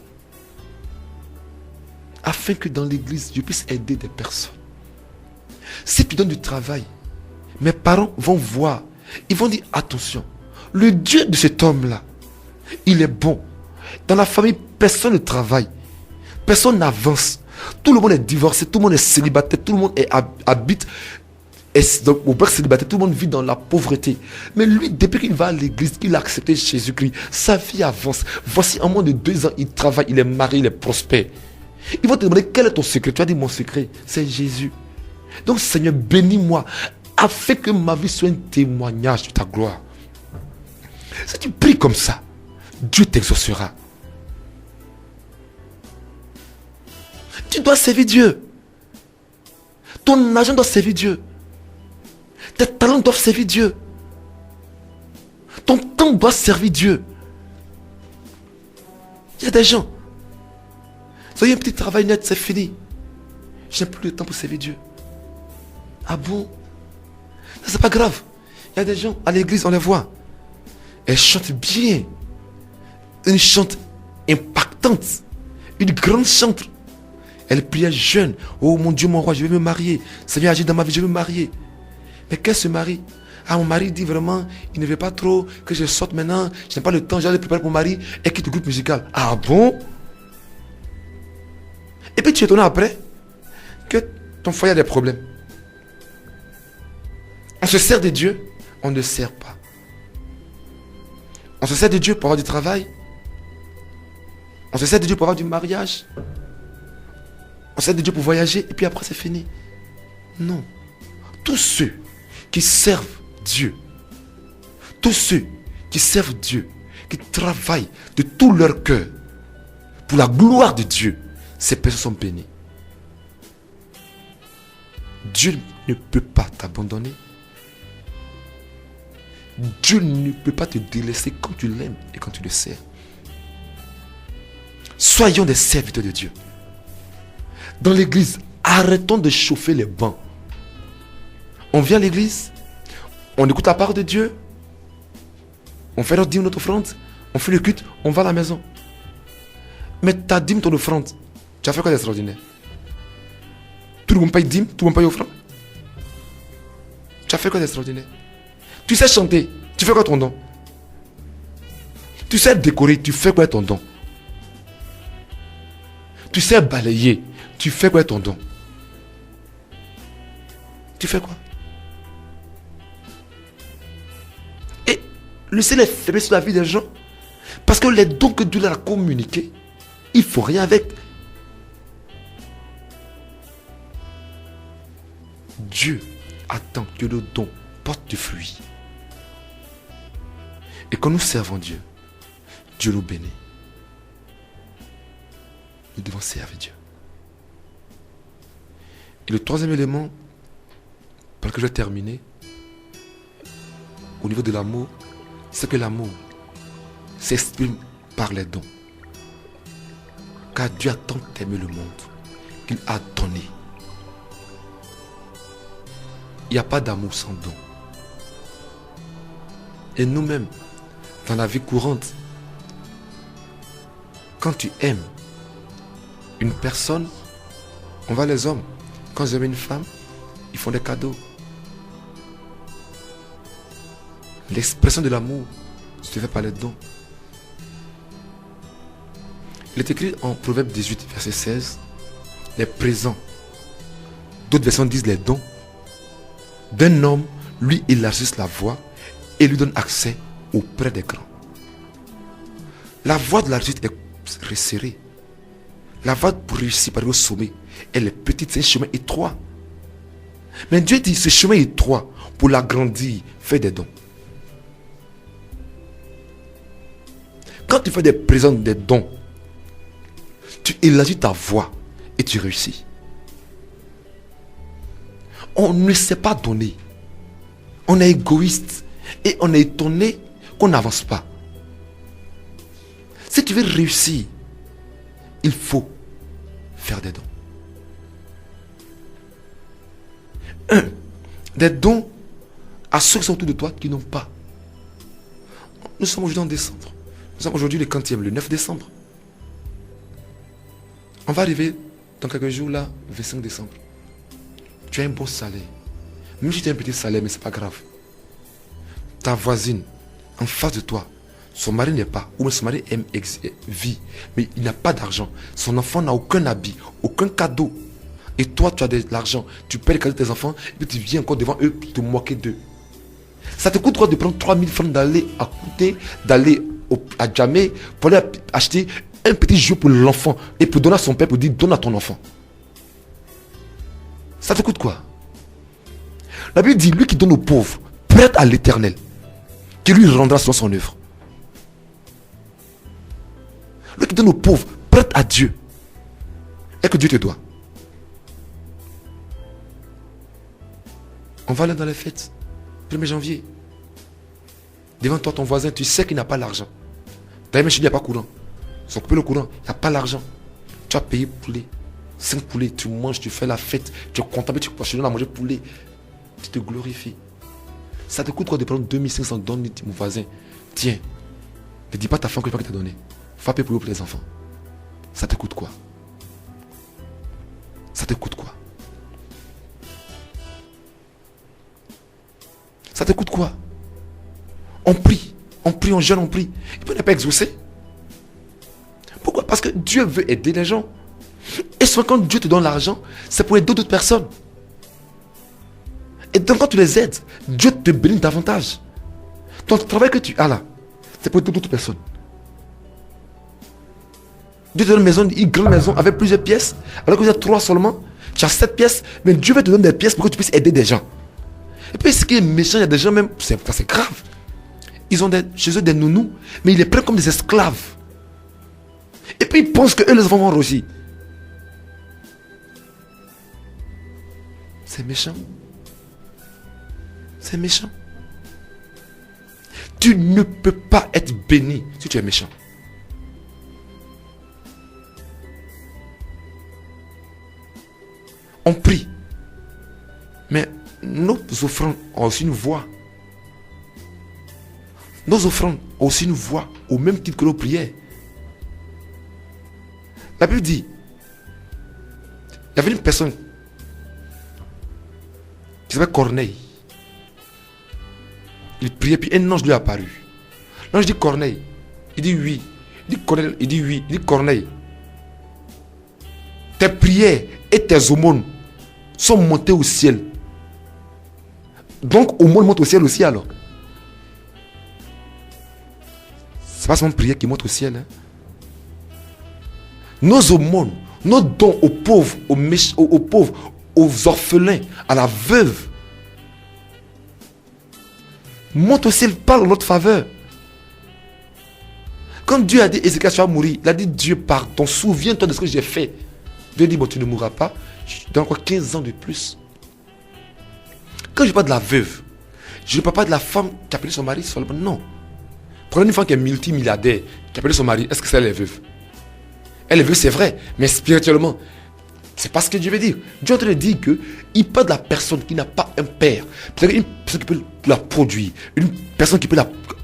Afin que dans l'église, je puisse aider des personnes. Si tu donnes du travail, mes parents vont voir. Ils vont dire, attention, le Dieu de cet homme-là, il est bon. Dans la famille, personne ne travaille. Personne n'avance. Tout le monde est divorcé, tout le monde est célibataire, tout le monde habite donc, au bloc célibataire, tout le monde vit dans la pauvreté. Mais lui, depuis qu'il va à l'église, qu'il a accepté Jésus-Christ, sa vie avance. Voici, en moins de 2 ans, il travaille, il est marié, il est prospère. Ils vont te demander quel est ton secret. Tu as dit, mon secret, c'est Jésus. Donc, Seigneur, bénis-moi, afin que ma vie soit un témoignage de ta gloire. Si tu pries comme ça, Dieu t'exaucera. Tu dois servir Dieu. Ton argent doit servir Dieu. Tes talents doivent servir Dieu. Ton temps doit servir Dieu. Il y a des gens. Vous avez un petit travail net, c'est fini. Je n'ai plus de temps pour servir Dieu. Ah bon? Ça, c'est pas grave. Il y a des gens à l'église, on les voit. Elles chantent bien. Une chante impactante. Une grande chante. Elle priait jeune. Oh mon Dieu, mon roi, je vais me marier. Seigneur, agis dans ma vie, je vais me marier. Mais qu'elle se marie? Ah, mon mari dit vraiment, il ne veut pas trop que je sorte maintenant. Je n'ai pas le temps, j'ai préparé pour mon mari. Et quitte le groupe musical. Ah bon? Et puis tu es étonné après que ton foyer a des problèmes. On se sert de Dieu, on ne sert pas. On se sert de Dieu pour avoir du travail. On se sert de Dieu pour avoir du mariage. On se sert de Dieu pour voyager et puis après c'est fini. Non. Tous ceux qui servent Dieu, tous ceux qui servent Dieu, qui travaillent de tout leur cœur pour la gloire de Dieu, ces personnes sont bénies. Dieu ne peut pas t'abandonner. Dieu ne peut pas te délaisser quand tu l'aimes et quand tu le sers. Soyons des serviteurs de Dieu. Dans l'église, arrêtons de chauffer les bancs. On vient à l'église, on écoute la parole de Dieu, on fait notre dîme, notre offrande, on fait le culte, on va à la maison. Mais ta dîme, ton offrande, tu as fait quoi d'extraordinaire? Tout le monde paye dîme, tout le monde paye offrande. Tu as fait quoi d'extraordinaire? Tu sais chanter, tu fais quoi ton don? Tu sais décorer, tu fais quoi ton don? Tu sais balayer, tu fais quoi ton don? Tu fais quoi? Et le Seigneur est faible sur la vie des gens. Parce que les dons que Dieu leur a communiqués, il ne faut rien avec. Dieu attend que le don porte du fruit. Et quand nous servons Dieu, Dieu nous bénit. Nous devons servir Dieu. Et le troisième élément, par lequel je vais terminer, au niveau de l'amour, c'est que l'amour s'exprime par les dons. Car Dieu a tant aimé le monde qu'il a donné. Il n'y a pas d'amour sans don. Et nous-mêmes, dans la vie courante, quand tu aimes une personne, on va les hommes. Quand ils aiment une femme, ils font des cadeaux. L'expression de l'amour se fait par les dons. Il est écrit en Proverbe 18, verset 16, les présents. D'autres versions disent les dons d'un homme lui élargissent la voie et lui donnent accès auprès des grands. La voie de l'artiste est resserrée. La voie pour réussir par le sommet, elle est petite, c'est un chemin étroit. Mais Dieu dit, ce chemin est étroit. Pour l'agrandir, fais des dons. Quand tu fais des présents, des dons, tu élargis ta voix et tu réussis. On ne sait pas donner. On est égoïste et on est étonné qu'on n'avance pas. Si tu veux réussir, il faut faire des dons. Des dons à ceux qui sont autour de toi qui n'ont pas. Nous sommes aujourd'hui en décembre. Nous sommes aujourd'hui le 40e, le 9 décembre. On va arriver dans quelques jours là, 25 décembre. Tu as un bon salaire. Même si tu as un petit salaire, mais ce n'est pas grave. Ta voisine, en face de toi, son mari n'est pas, ou son mari vit, mais il n'a pas d'argent. Son enfant n'a aucun habit, aucun cadeau. Et toi, tu as de l'argent. Tu paies les cadeaux de tes enfants, et puis tu viens encore devant eux pour te moquer d'eux. Ça te coûte quoi de prendre 3000 francs d'aller à côté, d'aller à Djamé, pour aller acheter un petit jeu pour l'enfant et pour donner à son père, pour dire donne à ton enfant. Ça te coûte quoi? La Bible dit, lui qui donne aux pauvres, prête à l'Éternel, qui lui rendra selon son œuvre. Lui qui donne aux pauvres, prête à Dieu, et que Dieu te doit. On va aller dans les fêtes, 1er janvier. Devant toi, ton voisin, tu sais qu'il n'a pas l'argent. D'ailleurs, même chez lui, il n'y a pas courant. Ils ont coupé le courant, il n'y a pas l'argent. Tu as payé poulet, 5 poulets, tu manges, tu fais la fête, tu es content, tu continues à manger poulet. Tu te glorifies. Ça te coûte quoi de prendre 2500 donne mon voisin? Tiens, ne dis pas à ta femme que je t'a donné. Faut payer pour les enfants. Ça te coûte quoi? Ça te coûte quoi? Ça te coûte quoi? On prie, on jeûne, on prie. Et puis on n'est pas exaucé. Pourquoi? Parce que Dieu veut aider les gens. Et souvent quand Dieu te donne l'argent, c'est pour aider d'autres personnes. Et donc quand tu les aides, Dieu te bénit davantage. Ton travail que tu as là, c'est pour aider d'autres personnes. Dieu te donne une maison, une grande maison avec plusieurs pièces, alors que tu as 3 seulement. Tu as 7 pièces, mais Dieu veut te donner des pièces pour que tu puisses aider des gens. Et puis ce qui est méchant, il y a des gens même, c'est grave. Ils ont chez eux des nounous, mais ils les prennent comme des esclaves. Et puis ils pensent que eux les enfants vont réussir. C'est méchant. C'est méchant. Tu ne peux pas être béni si tu es méchant. On prie. Mais nos offrandes ont aussi une voix. Nos offrandes ont aussi une voix au même titre que nos prières. La Bible dit, il y avait une personne qui s'appelle Corneille. Il priait, puis un ange lui est apparu. L'ange dit Corneille. Il dit oui. Il dit Corneille. Il dit oui. Il dit Corneille. Tes prières et tes aumônes sont montées au ciel. Donc aumône monte au ciel aussi alors. C'est pas seulement prière qui monte au ciel. Hein? Nos aumônes, nos dons aux pauvres, aux pauvres, aux orphelins, à la veuve, monte au ciel, parle en notre faveur. Quand Dieu a dit Ézéchiel, tu vas mourir, il a dit Dieu, pardon, souviens-toi de ce que j'ai fait. Dieu dit, bon, tu ne mourras pas, je te donne encore 15 ans de plus. Quand je parle de la veuve, je ne parle pas de la femme qui a perdu son mari seulement, non. Prenez une femme qui est multimilliardaire, qui a perdu son mari, est-ce que c'est elle est veuve? Elle est veuve, c'est vrai, mais spirituellement, c'est pas ce que Dieu veut dire. Dieu est en train de dire qu'il parle de la personne qui n'a pas un père. Peut-être une personne qui peut la produire, une personne qui peut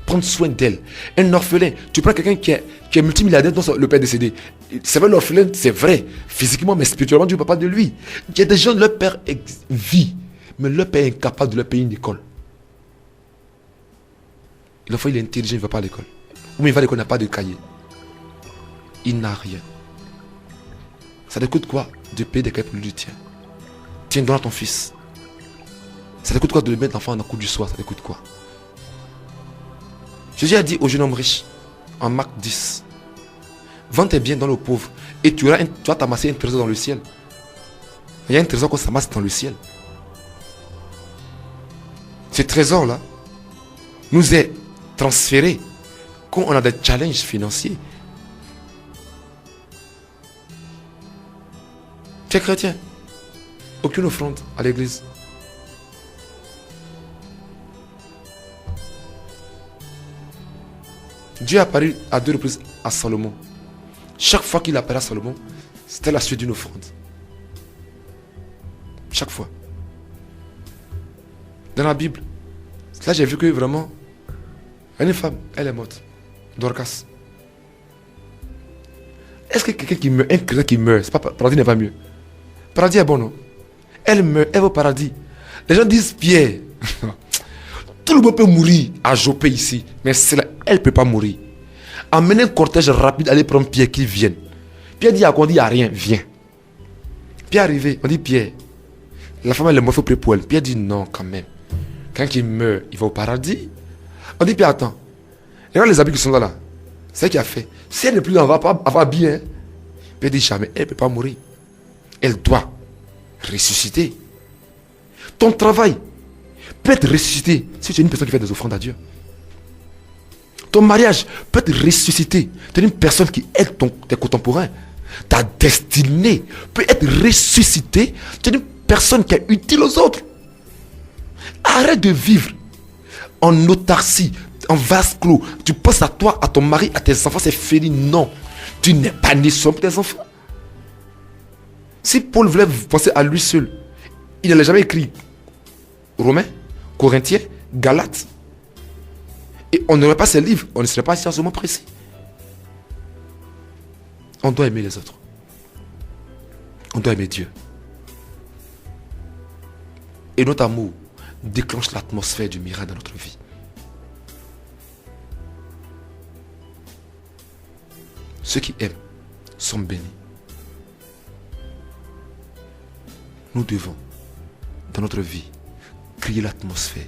prendre soin d'elle. Un orphelin. Tu prends quelqu'un qui est multimilliardaire dont le père est décédé. C'est vrai, l'orphelin, c'est vrai. Physiquement, mais spirituellement, Dieu ne parle pas de lui. Il y a des gens, leur père vit, mais leur père est incapable de leur payer une école. L'enfant, il est intelligent, il ne va pas à l'école. Ou il va à l'école, il n'a pas de cahier. Il n'a rien. Ça te coûte quoi de payer des cahiers pour lui? Tiens, donne à ton fils. Ça te coûte quoi de mettre l'enfant en la cour du soir? Ça te coûte quoi? Jésus a dit au jeune homme riche, en Marc 10, vends tes biens dans le pauvre et tu vas t'amasser un trésor dans le ciel. Il y a un trésor qu'on s'amasse dans le ciel. Ce trésor-là nous est transféré quand on a des challenges financiers. Tu es chrétien. Aucune offrande à l'église. Dieu est apparu à 2 reprises à Salomon. Chaque fois qu'il apparaît à Salomon, c'était la suite d'une offrande. Chaque fois. Dans la Bible, là j'ai vu que vraiment, une femme, elle est morte. Dorcas. Est-ce que quelqu'un qui meurt, un chrétien qui meurt, c'est pas, paradis n'est pas mieux? Paradis est bon, non? Elle meurt, elle va au paradis. Les gens disent Pierre. Tout le monde peut mourir à Jopé ici, mais celle-là, elle ne peut pas mourir. Emmenez un cortège rapide, allez prendre Pierre qui vienne. Pierre dit à quoi? On dit il n'y a rien, viens. Pierre est arrivé, on dit Pierre. La femme elle est morte, il faut prier pour elle. Pierre dit non quand même. Quand il meurt, il va au paradis. On dit Pierre attends. Regarde les habits qui sont là. C'est ce qu'il a fait. Si elle n'est plus là, on va pas avoir bien. Pierre dit jamais, elle ne peut pas mourir. Elle doit ressusciter. Ton travail peut être ressuscité si tu es une personne qui fait des offrandes à Dieu. Ton mariage peut être ressuscité. Tu es une personne qui aide tes contemporains. Ta destinée peut être ressuscitée. Tu es une personne qui est utile aux autres. Arrête de vivre en autarcie, en vase clos. Tu penses à toi, à ton mari, à tes enfants, c'est fini. Non, tu n'es pas né seul pour tes enfants. Si Paul voulait penser à lui seul, il n'allait jamais écrit Romains, Corinthiens, Galates. Et on n'aurait pas ces livres, on ne serait pas ici en ce moment précis. On doit aimer les autres. On doit aimer Dieu. Et notre amour déclenche l'atmosphère du miracle dans notre vie. Ceux qui aiment sont bénis. Nous devons, dans notre vie, créer l'atmosphère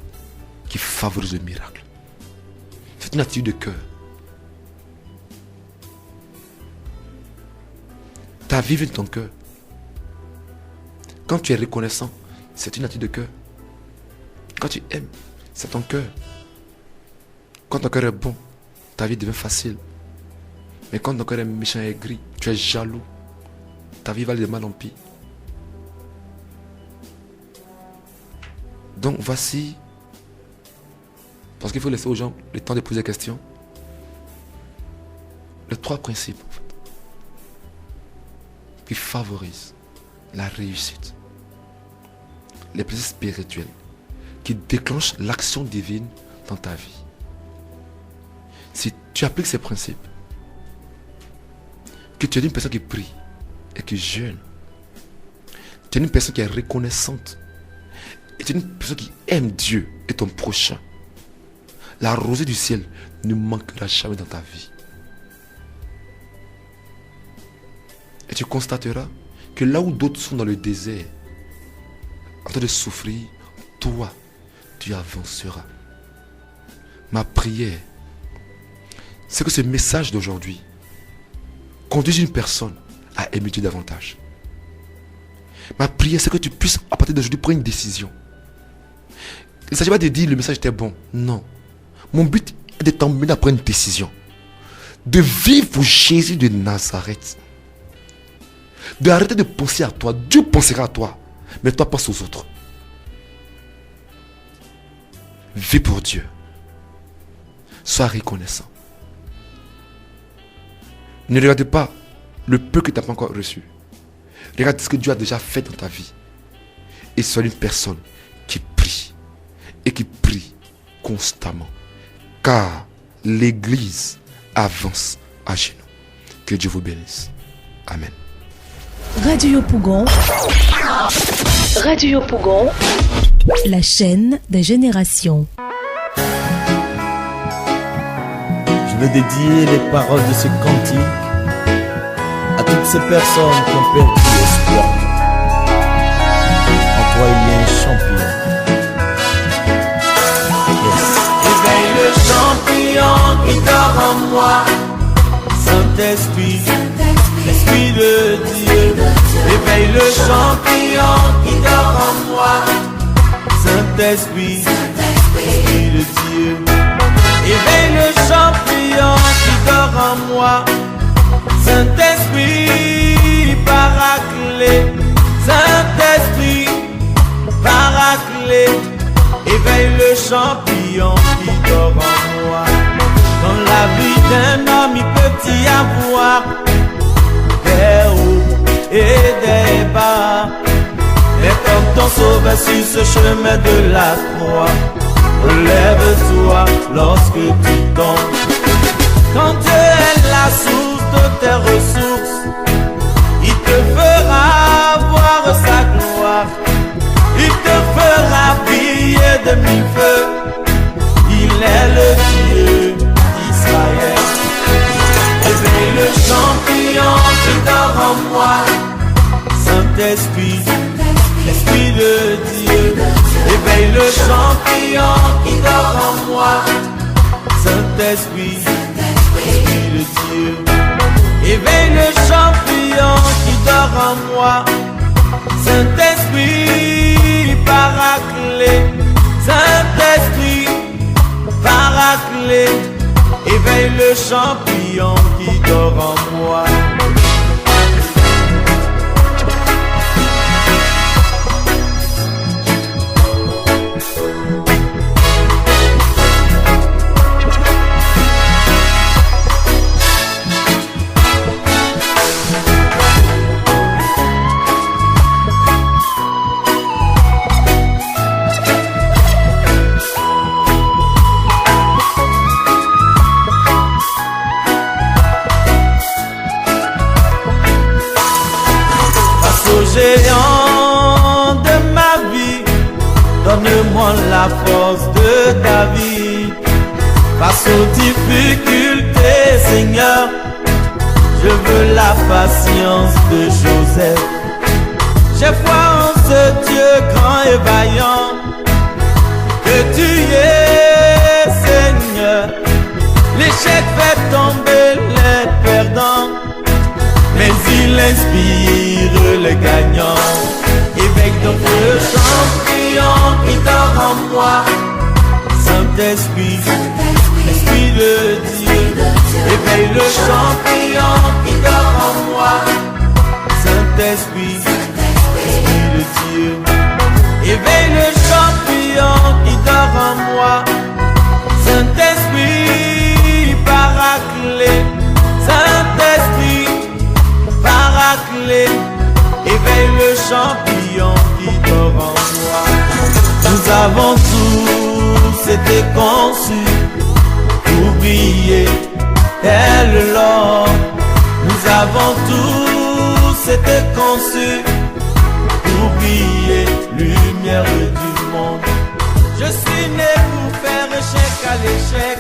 qui favorise le miracle. C'est une attitude de cœur. Ta vie vient de ton cœur. Quand tu es reconnaissant, c'est une attitude de cœur. Quand tu aimes, c'est ton cœur. Quand ton cœur est bon, ta vie devient facile. Mais quand ton cœur est méchant et gris, tu es jaloux, ta vie va aller de mal en pis. Donc voici, parce qu'il faut laisser aux gens le temps de poser des questions, les 3 principes en fait, qui favorisent la réussite. Les principes spirituels qui déclenchent l'action divine dans ta vie. Si tu appliques ces principes, que tu es une personne qui prie et qui jeûne, tu es une personne qui est reconnaissante, et tu es une personne qui aime Dieu et ton prochain, la rosée du ciel ne manquera jamais dans ta vie. Et tu constateras que là où d'autres sont dans le désert, en train de souffrir, toi, tu avanceras. Ma prière, c'est que ce message d'aujourd'hui conduise une personne à aimer Dieu davantage. Ma prière, c'est que tu puisses, à partir d'aujourd'hui, prendre une décision. Il ne s'agit pas de dire le message était bon. Non. Mon but est de t'emmener à prendre une décision. De vivre pour Jésus de Nazareth. De arrêter de penser à toi. Dieu pensera à toi. Mais toi, pense aux autres. Vis pour Dieu. Sois reconnaissant. Ne regarde pas le peu que tu n'as pas encore reçu. Regarde ce que Dieu a déjà fait dans ta vie. Et sois une personne qui prie. Et qui prie constamment. Car l'Église avance à genoux. Que Dieu vous bénisse. Amen. Radio Yopougon. Radio Yopougon. La chaîne des générations. Je veux dédier les paroles de ce cantique à toutes ces personnes qui ont perdu l'espoir. En toi, il y a un champion. Éveille le champion qui dort en moi. Saint-Esprit, Esprit de Dieu. Éveille le champion qui dort en moi. Saint-Esprit, de Dieu. Éveille le champignon qui dort en moi. Saint-Esprit, paraclet. Saint-Esprit, paraclet. Éveille le champignon qui dort en moi. Dans la vie d'un homme, il peut y avoir des hauts et des bas. Mais comme ton sauveur sur ce chemin de la croix, relève-toi lorsque tu tombes. Quand Dieu est la source de tes ressources, il te fera voir sa gloire. Il te fera briller de mille feux. Il est le Dieu d'Israël. Éveille le champignon qui dort en moi. Saint-Esprit, Esprit de Dieu. Éveille le champignon qui dort en moi. Saint-Esprit, Esprit de Dieu. Éveille le champignon qui dort en moi. Saint-Esprit, paraclet. Saint-Esprit, paraclet. Éveille le champignon qui dort en moi. Géant de ma vie, donne-moi la force de David. Face aux difficultés, Seigneur, je veux la patience de Joseph. J'ai foi en ce Dieu grand et vaillant, que tu es, Seigneur. L'échec fait tomber les perdants, mais il inspire les gagnants. Éveille donc le champignon qui dort en moi. Saint-Esprit, Esprit de Dieu. Éveille le champignon qui dort en moi. Saint-Esprit, Esprit de Dieu. Éveille le champignon qui dort en moi. Saint-Esprit, paraclet. Saint-Esprit, paraclet. Éveille le champignon qui dort en moi. Nous avons tous été conçus pour briller tel l'or. Nous avons tous été conçus pour briller lumière du monde. Je suis né pour faire échec à l'échec.